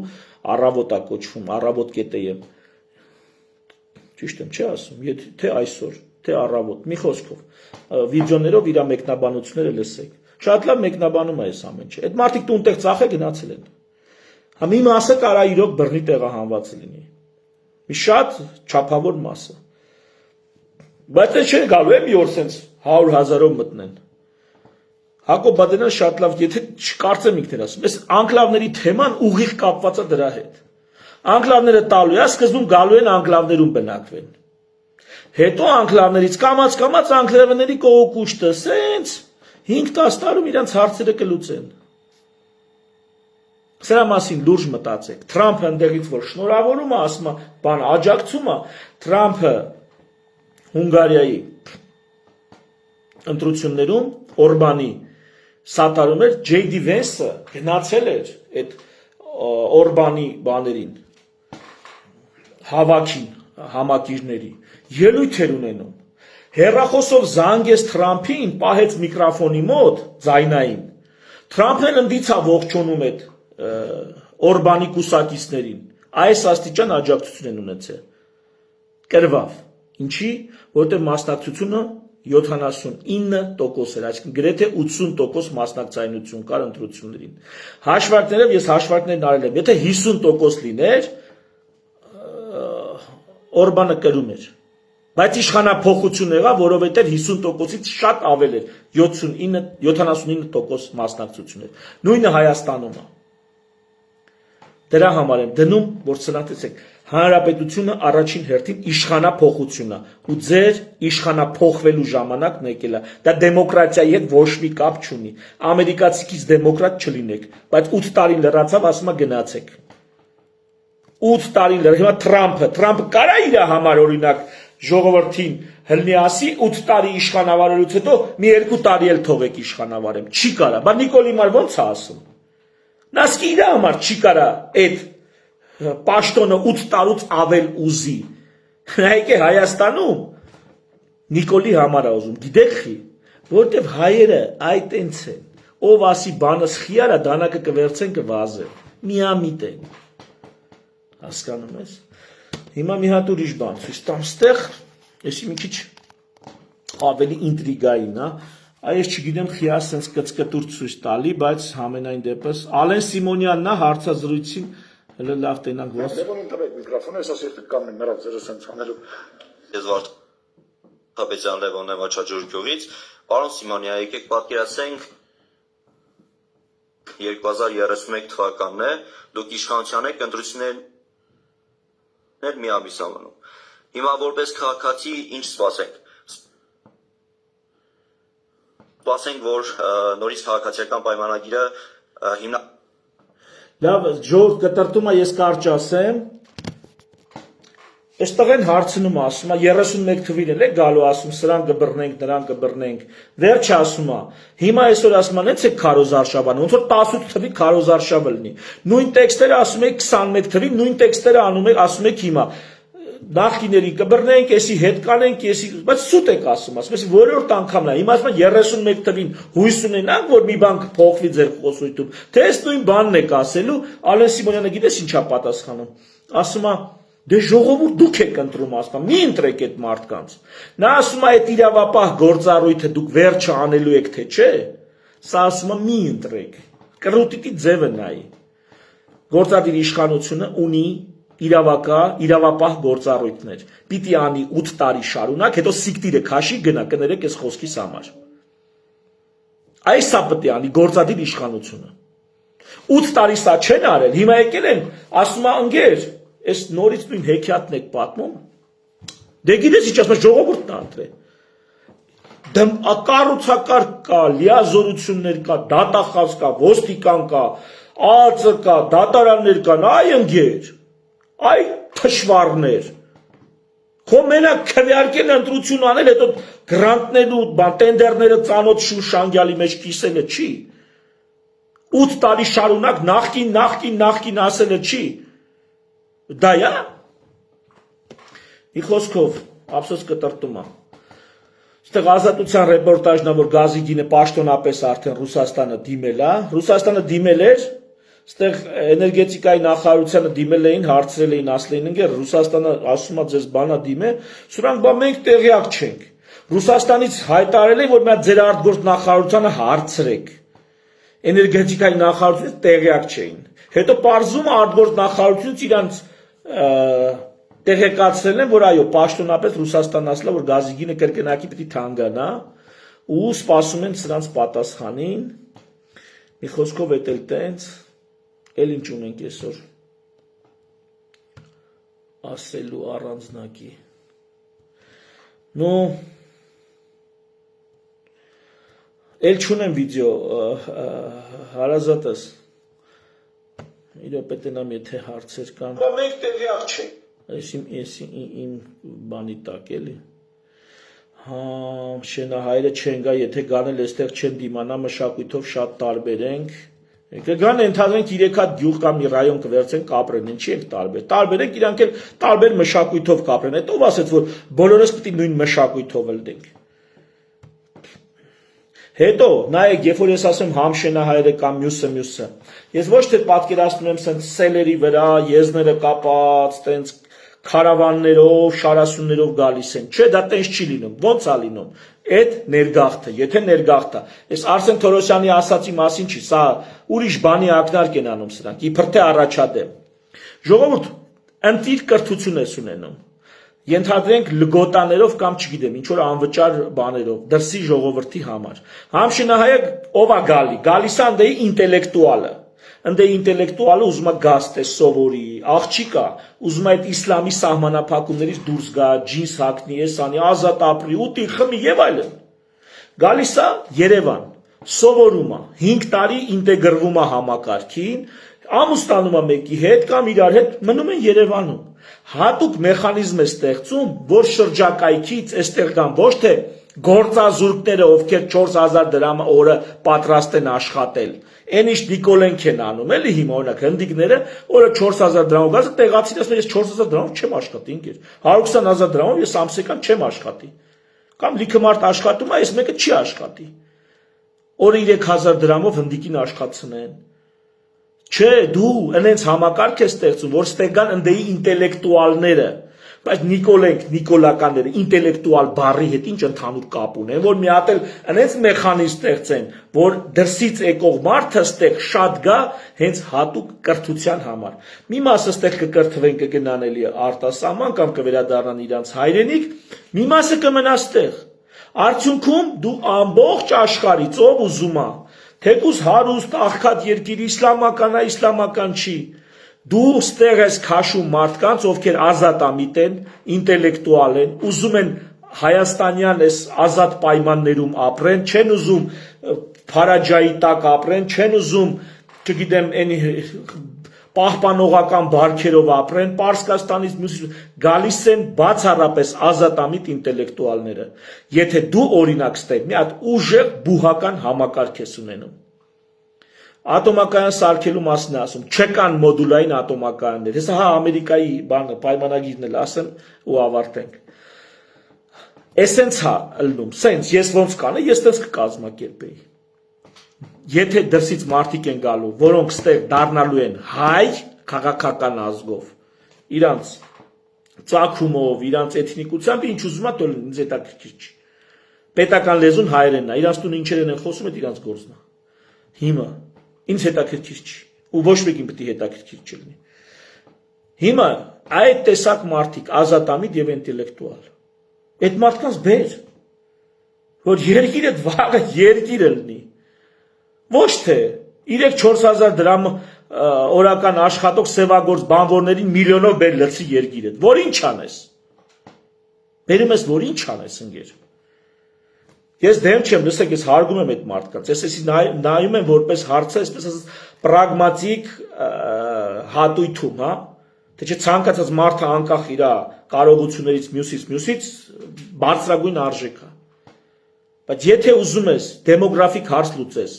Առավոտ է կոչվում, առավոտ.am, ճիշտ եմ, չի ասում, թե այսօր, թե Առավոտ, մի խոսքով, վիդեոներով իր մեկնաբանությունները լսեք։ Շատ լավ մեկնաբանում է այս ամեն ինչը։ Այդ մարդիկ տուն տեղ ծախե գնացել են։ Մի մասը կարա իրոք բռնի տեղահանված լինի։ Մի շատ չափավոր մասը։ Բայց դա չեն գալու է մի օր սենց 100,000-ով մտնեն։ Հակոբ Բադենյանը շատ լավ, եթե չկարծեմ ինքն էր ասում, այս անկլավների թեման ուղիղ կապված է դրա հետ։ Անկլավները տալու է, սկզբում գալու են անկլավներում բնակվեն։ Հետո անկլավներից կամաց անկլավների կողոկուշտը սենց 5-10 տարում իրանց հարցերը կլուծեն։ Սրա մասին լուրջ մտածեք։ Թրամփը ընդեղից որ շնորհավորում է, ասում է, բան աջակցում է, Թրամփը Հունգարիայի ընտրություններում Օրբանի սատարում էր, Ջեյդի Վենսը գնացել էր այդ Օրբանի բաներին, հավաքին, համակիրների, ելույթ էր ունենում։ Հեռախոսով զանգեց Թրամփին, պահեց միկրոֆոնի մոտ, ձայնային։ Թրամփն էլ ընդից է ողջունում այդ Օրբանի կուսակիցներին, այս աստիճան աջակցություն են ունեցել։ Կրվավ։ Ինչի, որտեղ մասնակցությունը 79% էր, այսինքն գրեթե 80% մասնակցայնություն կար ընտրություններին։ Հաշվարկներով ես հաշվարկներն արել եմ, եթե 50% լիներ, Օրբանը կրում էր։ Բայց իշխանափոխություն եղավ, որովհետև 50%-ից շատ ավել էր, 79% մասնակցություն էր։ Նույնը Հայաստանում է։ Դրա համար եմ դնում, որ սրանցեք, հանրապետությունը առաջին հերթին իշխանափոխությունն է, ու ձեր իշխանափոխվելու ժամանակն եկել է։ Դա դեմոկրատիայի հետ ոչ մի կապ չունի։ Ամերիկացիքից դեմոկրատ չլինեք, բայց 8 տարի լրացավ, ասում է գնացեք։ 8 տարի լրացավ, հիմա Թրամփը կարա իր համար օրինակ ժողովրդին հլնի ասի 8 տարի իշխանավարելուց հետո մի 2 տարի էլ թողեք իշխանավարեմ, չի կարա, բա Նիկոլի մար ոնց է ասում։ Նասկի իր համար չի կարա այդ պաշտոնը 8 տարուց ավել ուզի։ Նայեք Հայաստանում Նիկոլի համար է ուզում, գիտեք խի, որտեվ հայերը այդ այնց են, ով ասի բանը սխիարա դանակը կվերցեն կվազեն, միամիտ են, հասկանում ես։ Հիմա մի հատ ուրիշ բան ցույց տամ ստեղ, եսի մի քիչ ավելի ինտրիգային, այս չգիտեմ խիա սենց կծկտուր ցույց տալի, բայց համենայն դեպս Ալեն Սիմոնյանն է հարցազրույցին հələ լավ տենանք ոնց։ Դեպքում տվեք միկրոֆոնը, ես ասի կամ նրան ձեր սենց անելու։ Ես Վարդապետյան Լևոնն եմ Աչաջուրգյուղից։ Պարոն Սիմոնյան, եկեք պատկերացնենք 2031 թվականն է, դուք իշխանության եք, ընտրություններ մի ամիս ամնում։ Հիմա որպես քաղաքացի ինչ սպասենք։ Սպասենք, որ նորից քաղաքացիական պայմանագիրը հիմնա։ Լավ, ժողով կտրտում է, ես կարճ ասեմ։ Այստեղ են հարցնում, ասում է 31 թվին էլ է գալու, ասում սրան կբռնենք, նրան կբռնենք։ Վերջը ասում է, հիմա այսօր ասում են, ենց է քարոզարշավանը, ոնց որ 18 թվի քարոզարշավը լինի։ Նույն տեքստերը ասում եք 21 թվին, նույն տեքստերը ասում եք հիմա։ Նախկիներին կբռնենք, էսի հետ կանենք, էսի, բայց սուտ եք ասում, ասում ես որորդ անգամն է։ Հիմա ասում են 31 թվին հույս ունենանք, որ մի բան կփոխվի ձեր խոսույթում։ Թե այս նույն բանն եք ասելու, Ալեն Սիմոնյանը գիտես ինչա պատասխանում։ Ասում է դե ժողովուրդ դուք եք ընտրում, ասում մի ընտրեք այդ մարդկանց։ Նա ասում է այդ իրավապահ գործառույթը դուք վերջը անելու եք թե չէ։ Սա ասում է մի ընտրեք։ Կռուտիտի ձևը նայի։ Գործադիր իշխանությունը ունի իրավապահ գործառույթներ։ Պիտի անի 8 տարի շարունակ, հետո սիկտիրը քաշի գնա կներեք այս խոսքիս համար։ Այս սա պետք է անի գործադիր իշխանությունը։ 8 տարի սա չեն արել, հիմա եկել են, ասում է ընկեր, այս նորից նույն հեքիաթն եք պատմում։ Դե գիտես ինչ ասում, ժողովուրդն անդրե։ Դեմ կառուցակարգ կա, լիազորություններ կա, դատախազ կա, ոստիկան կա, ԱԱԾ կա, դատարաններ կան, այ ընկեր, այ թշվառներ։ Խո մենակ քվեարկել ընտրություն անել, հետո գրանտներն ու տենդերները ծանոթ շուշանգյալի մեջ կիսելը չի։ 8 տարի շարունակ նախքին ասելը չի։ Դա է։ Մի խոսքով, ափսոս կտրտում է։ Այստեղ ազատության ռեպորտաժն է, որ Գազիգինը պաշտոնապես արդեն Ռուսաստանը դիմել է։ Ռուսաստանը դիմել էր, այստեղ էներգետիկայի նախարարությանը դիմել էին, հարցրել էին, ասել էին, ընկեր Ռուսաստանը ասում է ձեզ բանա դիմե, սրանք բա մենք տեղյակ չենք։ Ռուսաստանից հայտարարել են, որ մի ձեր արտգործ նախարարությանը հարցրեք։ էներգետիկայի նախարարությունից տեղյակ չէին։ Հետո պարզում արտգործ նախարարությունից իրանց տեղեկացրել են, որ այո, պաշտոնապես Ռուսաստանն ասել է, որ գազի գինը կրկնակի պիտի թանկանա ու սպասում են սրանց պատասխանին։ Մի խոսքով էդ էլ տենց, էլ ինչ ունենք այսօր ասելու առանձնակի։ Ну, էլ չունեմ վիդեո, հարազատս, իրոք պետենամ եթե հարցեր կան։ Մենք տեղյակ չենք։ Ես իմ բանի տակ էլի։ Հա, շենահայրը չեն գա, եթե գանել այստեղ չեն դիմանա, մշակույթով շատ տարբեր ենք։ Կգան ընդհանրենք 3 հատ գյուղ կամ մի ռայոն կվերցեն կապրեն, ինչի ենք տարբեր։ Տարբեր ենք, իրանք էլ տարբեր մշակույթով կապրեն։ Այդ ով ասեց, որ բոլորս պիտի նույն մշակույթով ըլդենք։ Հետո, նայեք, երբ որ ես ասեմ համ շենահայրը կամ մյուսը, ես ոչ թե պատկերացնում եմ սենց սելերի վրա, եզները կապած, տենց քարավաններով, շարասյուններով գալիս են։ Չէ, դա տենց չի լինում։ Ոնց է լինում։ Այդ ներգաղթը, եթե ներգաղթը, այս Արսեն Թորոսյանի ասացի մասին չի, սա ուրիշ բանի ակնարկ են անում սրանք, իբր թե առաջադեմ։ Ժողովուրդ, ընտիր կրթություն ես ունենում։ Ենթադրենք լգոտաներով կամ չգիտեմ, ինչ որ անվճար բաներով, դրսի ժողովրդի համար։ Համշինահայը ով է գալի, գալիս է ընդեի ինտելեկտուալը։ Ընդ ինտելեկտուալը ուզում է գաստե սովորի, աղջիկա, ուզում է այդ իսլամի սահմանափակումներից դուրս գա, ջինս հագնի, եսանի, ազատ ապրի, ուտի, խմի եւ այլն։ Գալիս է Երևան, սովորում է, 5 տարի ինտեգրվում է համակարգին, ամուսնանում է մեկի հետ կամ իրար հետ մնում են Երևանում։ Հատուկ մեխանիզմ է ստեղծում, որ շրջակայքից այստեղ կան ոչ թե գործազուրկները, ովքեր 4000 դրամ օրը պատրաստ են աշխատել։ Այն ինչ Նիկոլենք են անում, էլի հիմա օրինակ հնդիկները օրը 4000 դրամով գազը տեղացին ասում ես 4000 դրամով չեմ աշխատի ինքեր։ 120000 դրամով ես ամսական չեմ աշխատի։ Կամ լիքը մարդ աշխատում է, այս մեկը չի աշխատի։ Օրը 3000 դրամով հնդիկին աշխատցնեն։ Չէ, դու այնց համակարգ ես ստեղծում, որ ստեղ կան ընդեի ինտելեկտուալները, բայց Նիկոլենք, նիկոլականները ինտելեկտուալ բառի հետ ինչ ընդհանուր կապ ունեն, որ մի հատ էլ այնց մեխանիզմ ստեղծեն, որ դրսից եկող մարդը ստեղ շատ գա հենց հատուկ կրթության համար։ Մի մասը ստեղ կկրթվեն, կգնան էլի արտասահման կամ կվերադառնան իրանց հայրենիք, մի մասը կմնա ստեղ։ Արդյունքում դու ամբողջ աշխարհից ով ուզում է թեկուզ հարուստ աղքատ երկիր իսլամական է, իսլամական չի։ Դու ստեղ ես քաշում մարդկանց, ովքեր ազատամիտ են, ինտելեկտուալ են, ուզում են հայաստանյան այս ազատ պայմաններում ապրեն, չեն ուզում փարաջայի տակ ապրեն, չեն ուզում, չգիտեմ, պահպանողական բարքերով ապրեն, Պարսկաստանից մյուսից գալիս են բացառապես ազատամիտ ինտելեկտուալները։ Եթե դու օրինակ ստեղ մի հատ ուժեղ բուհական համակարգ ես ունենում։ Ատոմակայան սարքելու մասն է ասում, չկան մոդուլային ատոմակայաններ։ Հեսա հա Ամերիկայի բանը պայմանագիրն էլ ասեմ ու ավարտենք։ Էսենց հա ըլնում, սենց ես ոնց կանե, ես տես կկազմակերպեի։ Եթե դրսից մարդիկ են գալու, որոնք ստեղ դառնալու են հայ քաղաքական ազգով, իրանց ծագումով, իրանց էթնիկությամբ, ինչ ուզում է թող ինձ հետաքրքիր չի։ Պետական լեզուն հայերենն է, իրանց տուն ինչերեն են խոսում, այդ իրանց գործն է։ Հիմա ինձ հետաքրքիր չի, ու ոչ մեկին պետք է հետաքրքիր չլինի։ Հիմա այդ տեսակ մարդիկ ազատամիտ եւ ինտելեկտուալ։ Այդ մարդկանց բեր, որ երկիրը վաղը երկիր լինի։ Ոչ թե 3-4000 դրամ օրական աշխատող սևագործ բանվորներին միլիոնով բեր լցի երկիրը։ Որ ինչ անես։ Բերում ես, որ ինչ անես ընկեր։ Ես դեմ չեմ, լսեք, ես հարգում եմ այդ մարդկանց։ Ես նայում եմ որպես հարցը, այսպես ասած, պրագմատիկ հատույթում, հա։ Թե չէ ցանկացած մարդը անկախ իր կարողություններից մյուսից բարձրագույն արժեք է։ Բայց եթե ուզում ես դեմոգրաֆիկ հարց լուծես,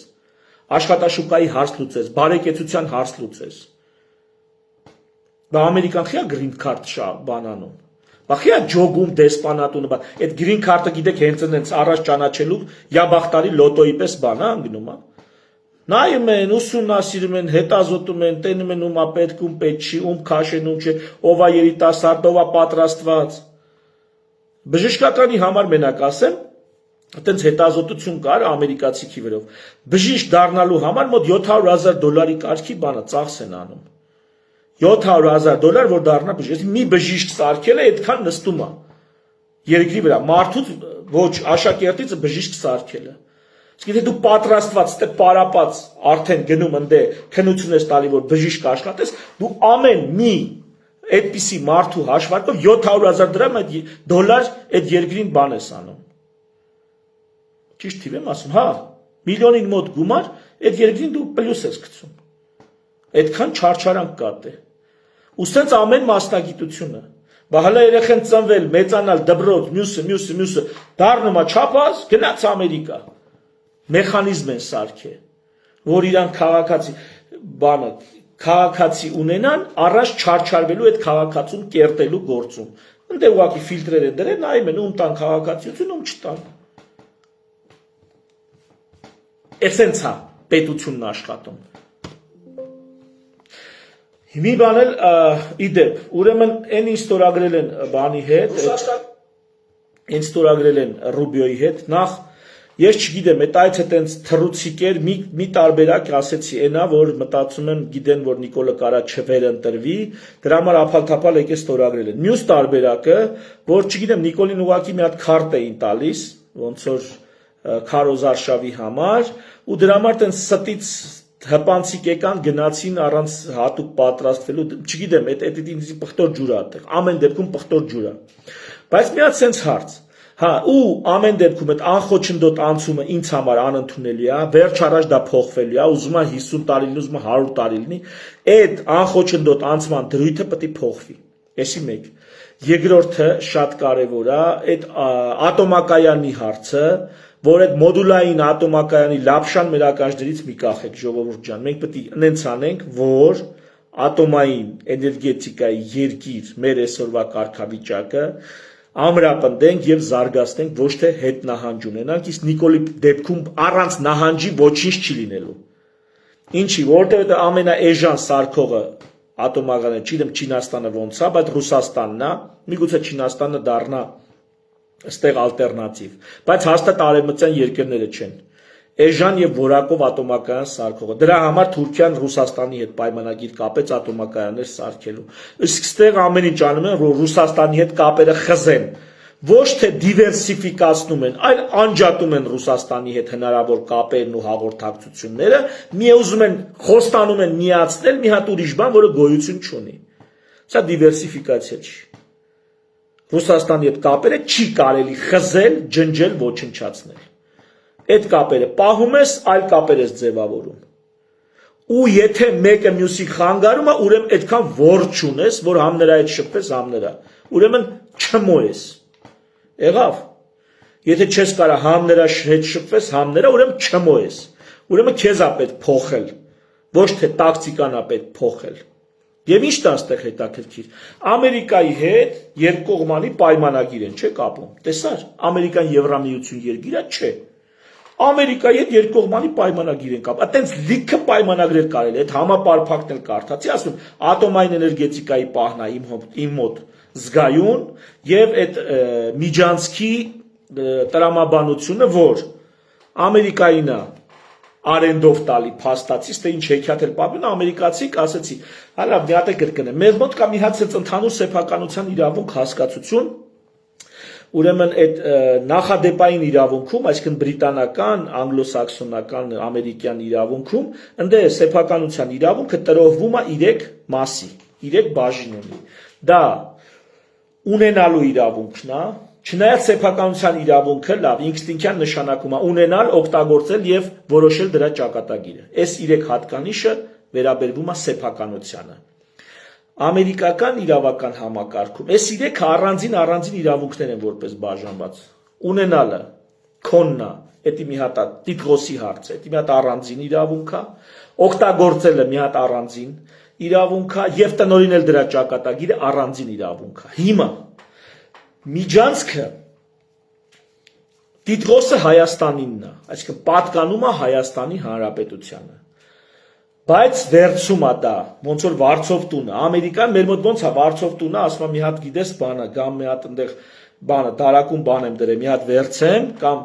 աշխատաշուկայի հարց լուծես, բարեկեցության հարց լուծես, դա ամերիկան խիա գրին քարտ բանանում։ Բախիա ջոգում դեսպանատունը, այդ գրին քարտը գիտեք հենց այնց առաջ ճանաչելու յաբախտարի լոտոյի պես բան է անգնում, հա։ Նայում են, ուսումնասիրում են, հետազոտում են, տենում են ում է պետք, ում պետք չի, ում քաշեն, ում չէ, ով է երիտասարդ, ով է պատրաստված։ Բժշկականի համար մենակ ասեմ, Այդտենց հետազոտություն կար ամերիկացիքի վրով։ Բժիշկ դառնալու համար մոտ $700,000 կարգի բանը ծախս են անում։ $700,000 որ դառնա բժիշկ, մի բժիշկ սարքելը այդքան նստում է երկրի վրա, մարդուց ոչ աշակերտիցը բժիշկ սարքելը։ Իսկ եթե դու պատրաստված, ստե պարապած արդեն գնում ընդե քննություն ես տալի, որ բժիշկ աշխատես, դու ամեն մի այդպիսի մարդու հաշվարկով $700,000 այդ երկրին բան ես անում։ Ճիշտ թիվ եմ ասում, հա, միլիոնին մոտ գումար, այդ երկրին դու պլյուս ես գցում։ Այդքան չարչարանք կա։ Ու սենց ամեն մասնագիտությունը։ Բա հələ երեխեն ծնվել, մեծանալ, դպրոց, մյուսը, դառնում է չափած, գնաց Ամերիկա։ Մեխանիզմ են սարքել, որ իրան քաղաքացի ունենան, առաջ չարչարվելու այդ քաղաքացուն կերտելու գործում։ Ընդ ուղղակի ֆիլտրեր են դրել, նայում են ում տան քաղաքացիություն, ում չտան։ Էսենց է պետությունն աշխատում։ Մի բան էլ իդեպ, ուրեմն այն ինչ ստորագրել են բանի հետ, այն ստորագրել են Ռուբիոյի հետ, նախ ես չգիտեմ, այդ այցը տենց թռուցիկ էր, մի տարբերակ ասեցի, այնա, որ մտածում են, գիտեն, որ Նիկոլը կարա չվերընտրվի, դրա համար ափալ-թափալ եկե ստորագրել են։ Մյուս տարբերակը, որ չգիտեմ, Նիկոլին ուղղակի մի հատ քարտ էին տալիս, ոնց որ քարոզարշավի համար, ու դրա համար տենց ստից հպանցիկ եկան գնացին առանց հատուկ պատրաստվելու, չգիտեմ, այդ ինձ պղտոր ջուր է, ամեն դեպքում պղտոր ջուր է։ Բայց մի հատ սենց հարց, հա, ու ամեն դեպքում այդ անխոչնդոտ անցումը ինձ համար անընդունելի է, վերջ առաջ դա փոխվելու է, ուզում է 50 տարի լինի, ուզում է 100 տարի լինի, այդ անխոչնդոտ անցման դրույթը պետք է փոխվի։ Էսի մեկ։ Երկրորդը շատ կարևոր է, այդ ատոմակայանի հարցը, որ այդ մոդուլային ատոմակայանի լապշան մեր ականջներից մի կախեք, ժողովուրդ ջան, մենք պետք է այնց անենք, որ ատոմային էներգետիկայի երկիր մեր այսօրվա կարգավիճակը ամրապնդենք եւ զարգացնենք, ոչ թե հետ նահանջ ունենանք, իսկ Նիկոլի դեպքում առանց նահանջի ոչինչ չի լինելու։ Ինչի, որտեղ դա ամենաէժան սարքողը ատոմակայանը, չգիտեմ Չինաստանը ոնց է, բայց Ռուսաստանն է, միգուցե Չինաստանը դառնա այստեղ ալտերնատիվ, բայց հաստատ արևմտյան երկրները չեն։ Էժան եւ որակով ատոմակայան սարքողը։ Դրա համար Թուրքիան Ռուսաստանի հետ պայմանագիր կապեց ատոմակայաններ սարքելու։ Իսկ այստեղ ամեն ինչ անում են, որ Ռուսաստանի հետ կապերը խզեն, ոչ թե դիվերսիֆիկացնում են, այլ անջատում են Ռուսաստանի հետ հնարավոր կապերն ու հաղորդակցությունները, ուզում են խոստանում են միացնել մի հատ ուրիշ բան, որը գոյություն չունի։ Սա դիվերսիֆիկացիա չի։ Ռուսաստանի հետ կապերը չի կարելի խզել, ջնջել, ոչնչացնել։ Այդ կապերը պահում ես, այլ կապեր ես ձևավորում։ Ու եթե մեկը մյուսի խանգարում է, ուրեմն այդքան ворջ ունես, որ համ նրա հետ շփվես, համ նրա։ Ուրեմն չմո ես։ Եղավ։ Եթե չես կարա համ նրա հետ շփվես, համ նրա, ուրեմն չմո ես։ Ուրեմն քեզ է պետք փոխել, ոչ թե տակտիկան է պետք փոխել։ Եվ ինչ դա ստեղ հետաքրքիր։ Ամերիկայի հետ երկկողմանի պայմանագիր են, չէ՞ կապում։ Տեսար, Ամերիկան Եվրամիություն երկիր է, չէ։ Ամերիկայի հետ երկկողմանի պայմանագիր են կապում։ Այդտենց լիքը պայմանագրեր կարելի է, այդ համապարփակն էլ կարդացի, ասում ատոմային էներգետիկայի պահն է իմ մոտ զգայուն եւ այդ Միջանցքի տրամաբանությունը, որ Ամերիկայինը արենդով տալի փաստացի, ստե ինչ հեքիաթ էլ պատմում, ամերիկացիք ասեցի, հələ մի հատ է կրկնեմ, մեր մոտ կա մի հատ ցած ընդհանուր սեփականության իրավունք հասկացություն, ուրեմն այդ նախադեպային իրավունքում, այսինքն բրիտանական, անգլոսաքսոնական, ամերիկյան իրավունքում, ընդ է սեփականության իրավունքը տրոհվում է 3 մասի, 3 բաժին ունի։ Դա ունենալու իրավունքն է, չնայած սեփականության իրավունքը լավ ինստինկտիվ նշանակում է ունենալ, օգտագործել եւ որոշել դրա ճակատագիրը։ Այս 3 հատկանիշը վերաբերվում է սեփականությանը։ Ամերիկական իրավական համակարգում այս 3 առանձին իրավունքներ են որպես բաժանված։ Ունենալը քոննա, դա մի հատ տիտղոսի հարց է, դա մի հատ առանձին իրավունք է, օգտագործելը մի հատ առանձին իրավունք է եւ տնօրինել դրա ճակատագիրը առանձին իրավունք է։ Հիմա Միջանցքը տիտղոսը Հայաստանինն է, այսինքն պատկանում է Հայաստանի Հանրապետությանը։ Բայց վերցում է դա, ոնց որ Վարչով տունը, Ամերիկան մեր մոտ ոնց է Վարչով տունը, ասում է մի հատ գիտես բանը, կամ մի հատ այնտեղ բանը, դարակում բան եմ դրել, մի հատ վերցեմ, կամ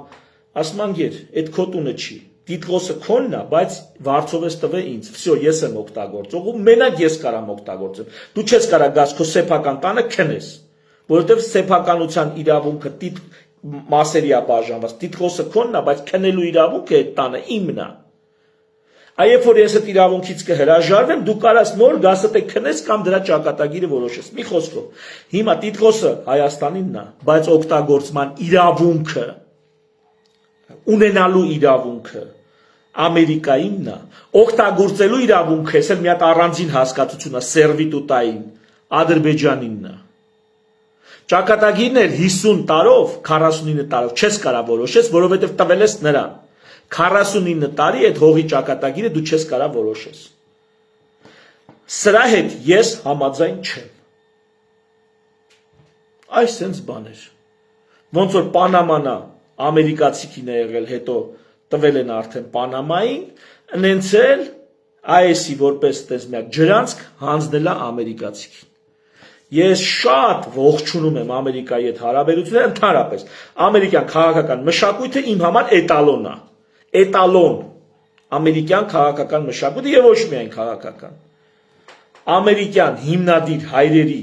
ասում անգեր, այդ քո տունը չի։ Տիտղոսը քոնն է, բայց վարձով ես տվել ինձ։ Всё, ես եմ օգտագործող ու մենակ ես կարամ օգտագործեմ։ Դու չես կարա գաս քո սեփական տանը քնես, որովհետև սեփականության իրավունքը մասերի է բաժանված։ Տիտղոսը քոնն է, բայց քնելու իրավունքը այդ տանը իմն է։ Այբ որ ես այդ իրավունքից կհրաժարվեմ, դու կարաս նոր գաս դե քնես կամ դրա ճակատագիրը որոշես։ Մի խոսքով, հիմա տիտղոսը Հայաստանինն է, բայց օգտագործման իրավունքը ունենալու իրավունքը Ամերիկայինն է, օգտագործելու իրավունքը, այսօր մի հատ առանձին հասկացություն է, սերվիտուտային Ադրբեջանինն է։ Ճակատագիրն էր 50 տարով, 49 տարով չես կարա որոշես, որովհետև տվել ես նրան։ 49 տարի այդ հողի ճակատագիրը դու չես կարա որոշես։ Սրա հետ ես համաձայն չեմ։ Այս sense բաներ։ Ոնց որ Պանաման է, ամերիկացիքին է եղել, հետո տվել են արդեն Պանամային, նենց էլ այս-ի որպես տես միակ ջրանցք հանձնել է ամերիկացիքին։ Ես շատ ողջունում եմ Ամերիկայի հետ հարաբերությունները, ընդհանրապես ամերիկյան քաղաքական մշակույթը իմ համար էտալոն է։ Էտալոն ամերիկյան քաղաքական մշակույթը եւ ոչ միայն քաղաքական։ Ամերիկյան հիմնադիր հայրերի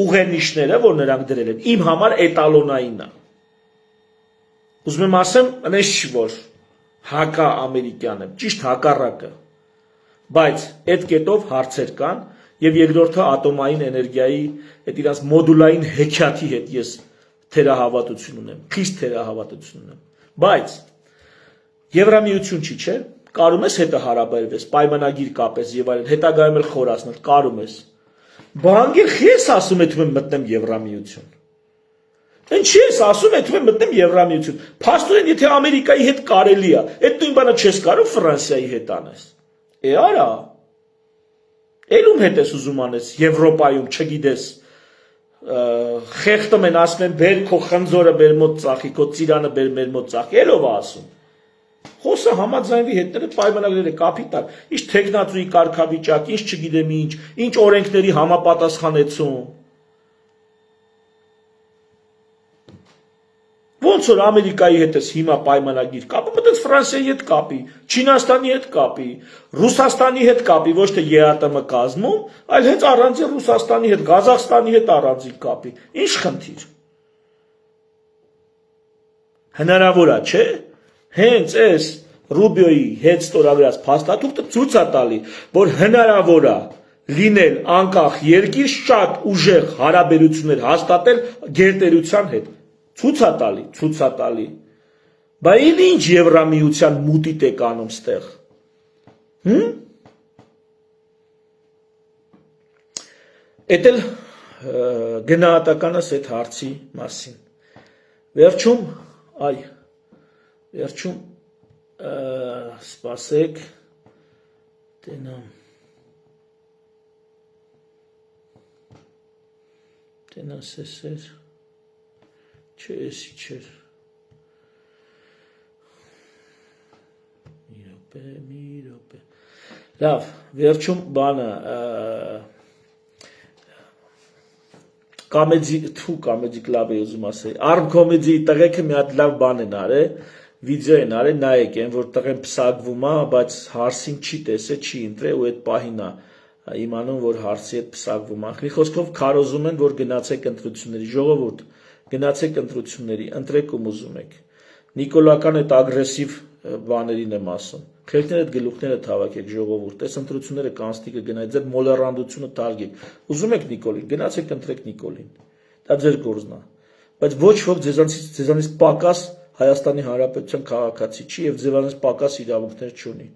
ուղենիշները, որ նրանք դրել են, իմ համար էտալոնային է։ Ուզում եմ ասեմ, այնպես չի որ հակա ամերիկյան եմ, ճիշտ հակառակը։ Բայց այդ կետով հարցեր կան եւ երկրորդը ատոմային էներգիայի այդ իրանց մոդուլային հեքիաթի հետ ես թերահավատություն ունեմ, խիստ թերահավատություն ունեմ։ Բայց Եվրամիություն չի, չէ՞, կարում ես հետը հարաբերվես, պայմանագիր կապես եւ այլն, հետագայում էլ խորացնել, կարում ես։ Բանգեր ես ասում եմ մտնեմ Եվրամիություն։ Ինչի՞ ես ասում եմ մտնեմ Եվրամիություն։ Փաստորեն եթե Ամերիկայի հետ կարելի է, այդ նույն բանը չես կարող Ֆրանսիայի հետ անես։ Արա։ Էլում հետ ես ուզում անես Եվրոպայում, չգիտես, խեղտում են, ասում են, բեր քո խնձորը բեր մոտ ծախի, քո ծիրանը բեր մեր մոտ ծախի, էլով է ասում։ Խոսը համաձայնվի հետները պայմանագրերը կապի տար, ինչ թեկնածուի կարգավիճակ, ինչ չգիտեմ ինչ օրենքների համապատասխանեցում։ Ոնց որ Ամերիկայի հետ ես հիմա պայմանագիր կապի, մտած Ֆրանսիայի հետ կապի, Չինաստանի հետ կապի, Ռուսաստանի հետ կապի, ոչ թե ԵԱՏՄ կազմում, այլ հենց առանձին Ռուսաստանի հետ, Ղազախստանի հետ առանձին կապի։ Ինչ խնդիր։ Հնարավոր է, չէ՞։ Հենց այս Ռուբիոյի հետ ստորագրած փաստաթուղթը ցույց է տալի, որ հնարավոր է լինել անկախ երկիր շատ ուժեղ հարաբերություններ հաստատել գերտերության հետ։ Ցույց է տալի։ Բա ինչ Եվրամիության մուտիտ եք անում ստեղ։ Էդ էլ գնահատականս այդ հարցի մասին։ Վերջում սպասեք տենա սեսեր չէ էսի չէր մի րոպե լավ վերջում բանը կամեդի կլաբ է ուզում ասել արմ կոմեդիի տղեկը մի հատ լավ բան են արել վիդեո են արել նայեք այն որ տղեն փսակվում է բայց հարսին չի տեսել չի ընտրել ու այդ պահին է իմանում որ հարսի հետ փսակվում է մի խոսքով քարոզում են որ գնացեք ընտրությունների ժողովուրդ գնացեք ընտրությունների ընտրեք ում ուզում եք նիկոլական այդ ագրեսիվ բաներին եմ ասում քերքներդ գլուխները թավակեք ժողովուրդ այս ընտրությունները կանստիկը գնայ ձեր մոլերանդությունը տարգեք ուզում եք Նիկոլին գնացեք ընտրեք Նիկոլին դա ձեր գործն է բայց ոչ ոք ձեզանից պակաս Հայաստանի Հանրապետության քաղաքացի չի եւ ձեզանից պակաս իրավունքներ չունի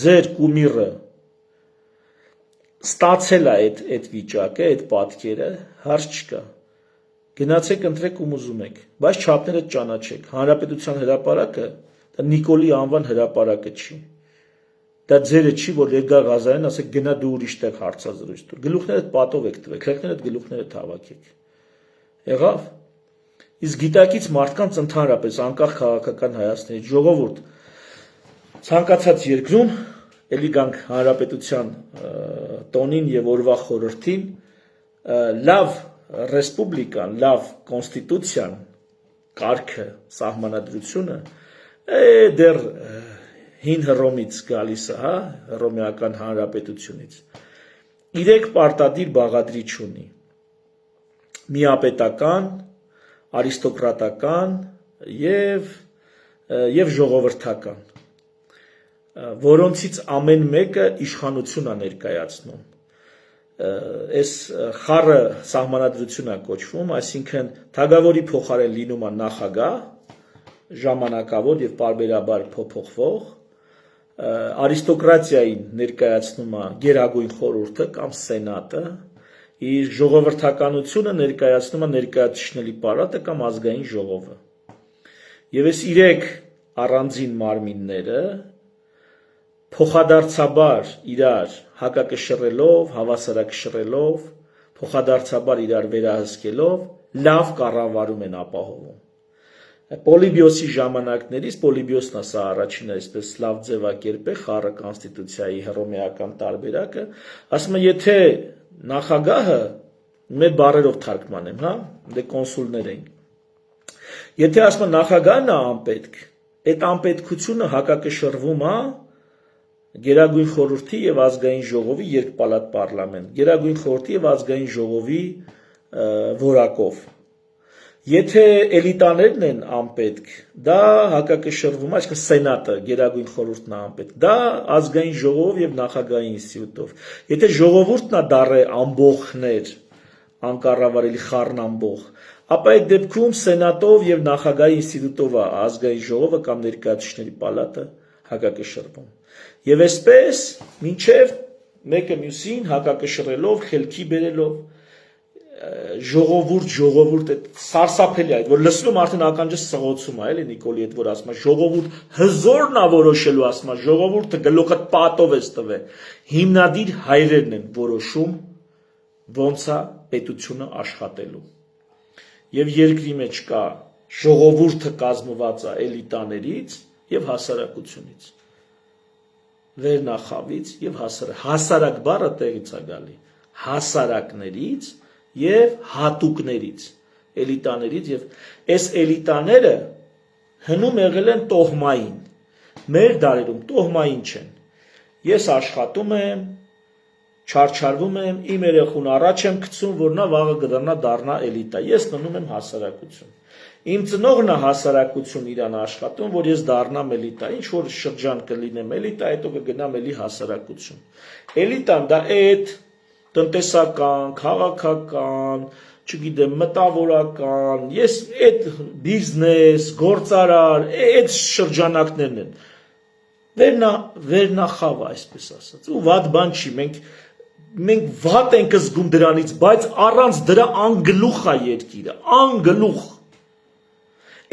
ձեր կումիրը ստացել է այդ վիճակը այդ պատկերը հարց չկա գնացեք ընտրեք ում ուզում եք բայց չափները ճանաչեք Հանրապետության հրապարակը դա Նիկոլի անվան հրապարակը չի դա ձերը չի որ Էդգար Ղազարյանն ասեք գնա դու ուրիշ տեղ հարցազրույց տուր գլուխներդ պատով եք տվել քերքներդ գլուխները թավակեք եղավ իսկ գիտակից մարդկանց ընդհանրապես անկախ քաղաքական Հայաստանի ժողովուրդ ցանկացած երկրում էլի գանք Հանրապետության տոնին եւ օրվա խորհրդին լավ ռեսպուբլիկան լավ կոնստիտուցիան կարգը, սահմանադրությունը դեռ հին Հռոմից գալիս է, հա, Հռոմեական հանրապետությունից։ 3 պարտադիր բաղադրիչ ունի. միապետական, արիստոկրատական եւ ժողովրդական, որոնցից ամեն մեկը իշխանություն է ներկայացնում։ Այս խառը սահմանադրություն է կոչվում, այսինքն թագավորի փոխարեն լինում է նախագահ, ժամանակավոր եւ պարբերաբար փոփոխվող, արիստոկրատիային ներկայացնում է գերագույն խորհուրդը կամ սենատը, իր ժողովրդականությունը ներկայացնում է ներկայացուցիչների պալատը կամ ազգային ժողովը։ Եվ այս 3 առանձին մարմինները փոխադարձաբար իրար հակակշռելով, հավասարակշռելով, փոխադարձաբար իրար վերահսկելով լավ կառավարում են ապահովում։ Պոլիբիոսի ժամանակներից Պոլիբիոսն է սա առաջինը այսպես լավ ձևակերպել խառը կոնստիտուցիայի հռոմեական տարբերակը, ասում է, եթե նախագահը մեր բառերով թարգմանեմ, հա, դե կոնսուլներ են։ Եթե ասում է նախագահն է անպետք, այդ անպետքությունը հակակշռվում է Գերագույն խորհրդի եւ ազգային ժողովի երկպալատ պարլամենտ, Գերագույն խորհրդի եւ ազգային ժողովի որակով։ Եթե էլիտաներն են անպետք, դա հակակշռվում է, այսինքն սենատը, Գերագույն խորհուրդն է անպետք, դա ազգային ժողով եւ նախագահի ինստիտուտով։ Եթե ժողովուրդն է դառե ամբողջներ, անկառավարելի խառն ամբողջ, ապա այդ դեպքում սենատով եւ նախագահի ինստիտուտով է ազգային ժողովը կամ ներկայացուցիչների պալատը հակակշռվում։ Եվ այսպես մինչև մեկը մյուսին հակակշռելով, խելքի բերելով, ժողովուրդ այդ սարսափելի այդ, որ լսում արդեն ականջը սղոցում է, էլի Նիկոլի այդ որ ասում է, ժողովուրդ հզորն է որոշելու, ասում է, ժողովուրդը գլուխը պատով է տվել, հիմնադիր հայրերն են որոշում, ոնց է պետությունը աշխատելու։ Եվ երկրի մեջ կա ժողովուրդը կազմված է էլիտաներից եւ հասարակությունից, վերնախավից եւ հասարակ բառը տեղից է գալի, հասարակներից եւ հատուկներից, էլիտաներից եւ այս էլիտաները հնում եղել են տոհմային, մեր դարերում տոհմային չեն, ես աշխատում եմ, չարչարվում եմ, իմ երեխուն առաջ եմ գցում, որ նա վաղը դառնա էլիտա, ես մնում եմ հասարակություն, իմ ծնողն է հասարակություն իրան աշխատում, որ ես դառնամ էլիտա, ինչ որ շրջան կլինեմ էլիտա, հետո կգնամ էլի հասարակություն, էլիտան դա այդ տնտեսական, քաղաքական, չգիտեմ, մտավորական, ես այդ բիզնես, գործարար, այդ շրջանակներն են, վերնախավ այսպես ասած, ու վատ բան չի, մենք վատ ենք զգում դրանից, բայց առանց դրա անգլուխ է երկիրը, անգլուխ,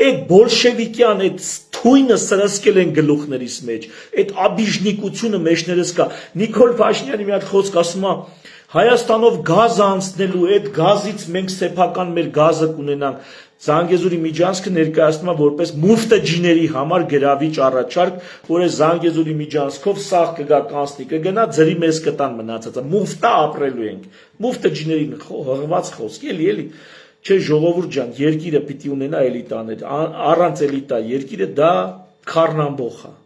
այդ բոլշևիկյան, այդ թույնը սրսկել են գլուխներիս մեջ, այդ աբիժնիկությունը մեջներս կա, Նիկոլ Փաշինյանի մի հատ խոսք ասում է, Հայաստանով գազ անցնելու, այդ գազից մենք սեփական մեր գազը կունենանք, Զանգեզուրի միջանցքը ներկայացնում է որպես մուֆտաջիների համար գրավիչ առաջարկ, որ այս Զանգեզուրի միջանցքով սաղ կգա կանցնի, կգնա ձրի մեզ կտան մնացածը, մուֆտա ապրելու ենք, մուֆտաջիներին հղված խոսք, էլի, չէ ժողովուրդ ջան, երկիրը պիտի ունենա էլիտաներ, առանց էլիտա երկիրը դա խառնամբոխ է,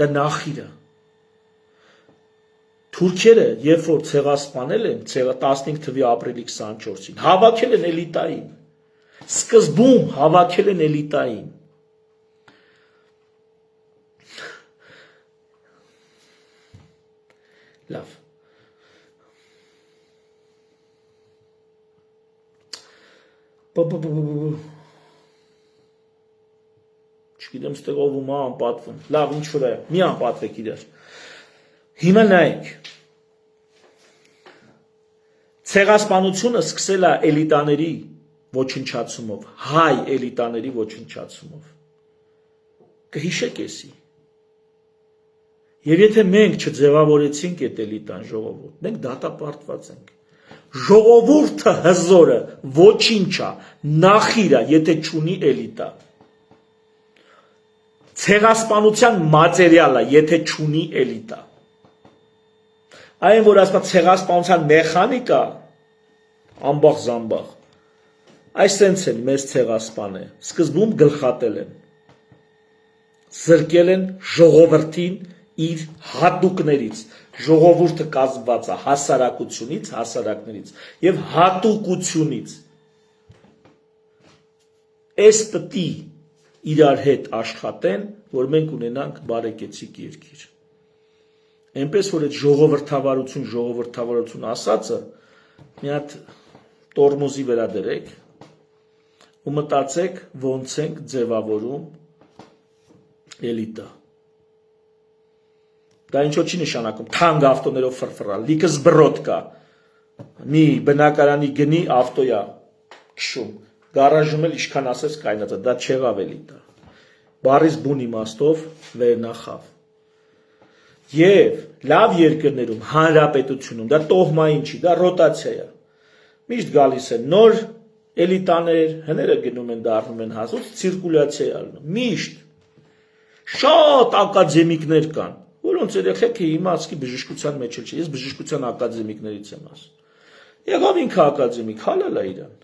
դա նախիր է։ Թուրքերը, երբ որ ցեղասպանել են, 15 թվականի ապրիլի 24-ին, հավաքել են էլիտային, սկզբում հավաքել են էլիտային։ Լավ։ Չգիտեմ ստեղ ով ում անպատվում։ Լավ, ինչ որ է, մի անպատվեք իրար։ Հիմա նայեք, ցեղասպանությունը սկսել է էլիտաների ոչնչացումով, հայ էլիտաների ոչնչացումով, կհիշեք էսի, և եթե մենք չձևավորեցինք այդ էլիտան ժողովուրդ, մենք դատապարտված ենք, ժողովուրդը հզորը ոչինչ է, նախիր է, եթե չունի էլիտա, ցեղասպանության մատերիալ է, եթե չունի էլիտա, այն որ ասում ցեղասպանության մեխանիկա ամբախ զամբախ Այսենց են մեզ ցեղասպան է, սկզբում գլխատել են, զրկել են ժողովրդին իր հատուկներից, ժողովուրդը կազմված է հասարակությունից, հասարակներից եւ հատուկությունից, այս պտի իրար հետ աշխատեն, որ մենք ունենանք բարեկեցիկ երկիր, այնպես որ այդ ժողովրդավարություն ասածը մի հատ տորմոզի վերադրեք ու մտածեք ոնց ենք ձևավորում էլիտա։ Դա ինչո չի նշանակում թանկ ավտոներով ֆրֆռալ, լիքը զբռոտ կա, մի բնակարանի գնի ավտոյա քշում, գարաժում էլ ինչքան ասես կայնած է, դա չեղավ էլիտա, բառից բուն իմաստով վերնախավ։ Եվ լավ երկրներում, հանրապետությունում, դա տոհմային չի, դա ռոտացիա է, միշտ գալիս են նոր էլիտաներ, հները գնում են դառնում են հասուց, ցիրկուլյացիա է ալնում, միշտ շատ ակադեմիկներ կան, որոնց երեխեքը հիմա ասկի բժշկության մեջ էլ չի, ես բժշկության ակադեմիկներից եմ ասում, եղավ ինքը ակադեմիկ, հալալ է իրան,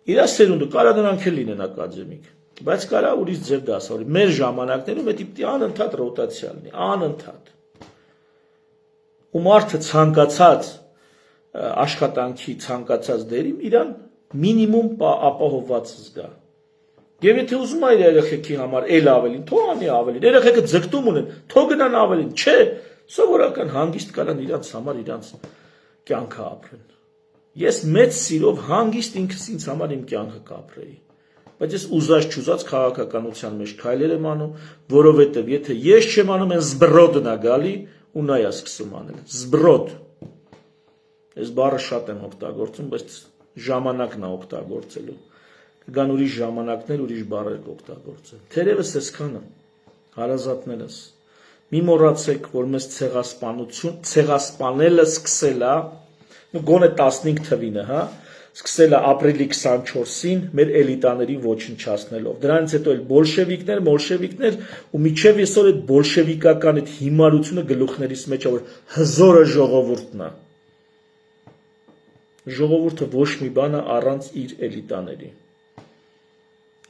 իրա սերունդը կարա նրանք էլ լինեն ակադեմիկ, բայց կարա ուրիշ ձև դասավորի, մեր ժամանակներում էդի պիտի անընդհատ ռոտացիա լինի, անընդհատ, ու մարդը ցանկացած աշխատանքի ցանկացած դերին իրան մինիմում ապահովված զգա։ Եվ եթե ուզում է իր երեխեքի համար էլ ավելին, թող անի ավելին, երեխեքը ձգտում ունեն, թող գնան ավելին, չէ, սովորական հանգիստ կարան իրանց համար իրանց կյանքը ապրեն։ Ես մեծ սիրով հանգիստ ինքս ինձ համար իմ կյանքը կապրեի, բայց ես ուզած չուզած քաղաքականության մեջ քայլեր եմ անում, որովհետև եթե ես չեմ անում, այն զբռոդն է գալի ու նա է սկսում անել, զբռոդ։ Ես բառը շատ եմ օգտագործում, բայց ժամանակն է օգտագործելու։ Կգան ուրիշ ժամանակներ, ուրիշ բառեր կօգտագործեն։ Թերևս այսքանը, հարազատներս, մի մոռացեք, որ մեզ ցեղասպանելը սկսել է, գոնե 15 թվինը, հա, սկսել է ապրիլի 24-ին մեր էլիտաներին ոչնչացնելով։ Դրանից հետո էլ բոլշևիկներ ու միջև այսօր այդ բոլշևիկական այդ հիմարությունը գլուխներիս մեջ է, որ հզորը ժողովուրդն է։ Ժողովուրդը ոչ մի բան է առանց իր էլիտաների։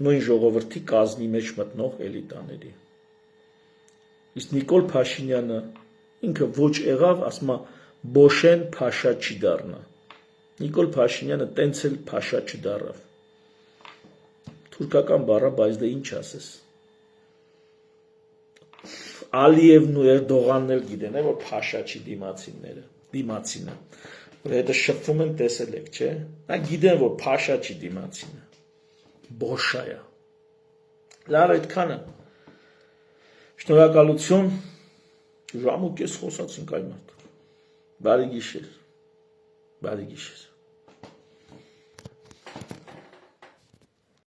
Նույն ժողովրդի կազմի մեջ մտնող էլիտաների։ Իսկ Նիկոլ Փաշինյանը ինքը ոչ եղավ, ասում է Բոշեն Փաշա չի դառնա։ Նիկոլ Փաշինյանը տենց էլ Փաշա չդառավ։ Թուրքական բառը, բայց դա ինչ ասես։ Ալիևն ու Էրդողանն էլ գիտեն, որ Փաշա չի դիմացինը, որ հետը շփվում են տեսել եք, չէ։ Նա գիտեն, որ Փաշա չի դիմացինը։ Բոշա է։ Լավ այդքանը։ Շնորհակալություն, ժամ ու կես խոսացինք այ մարդ։ Բարի գիշեր։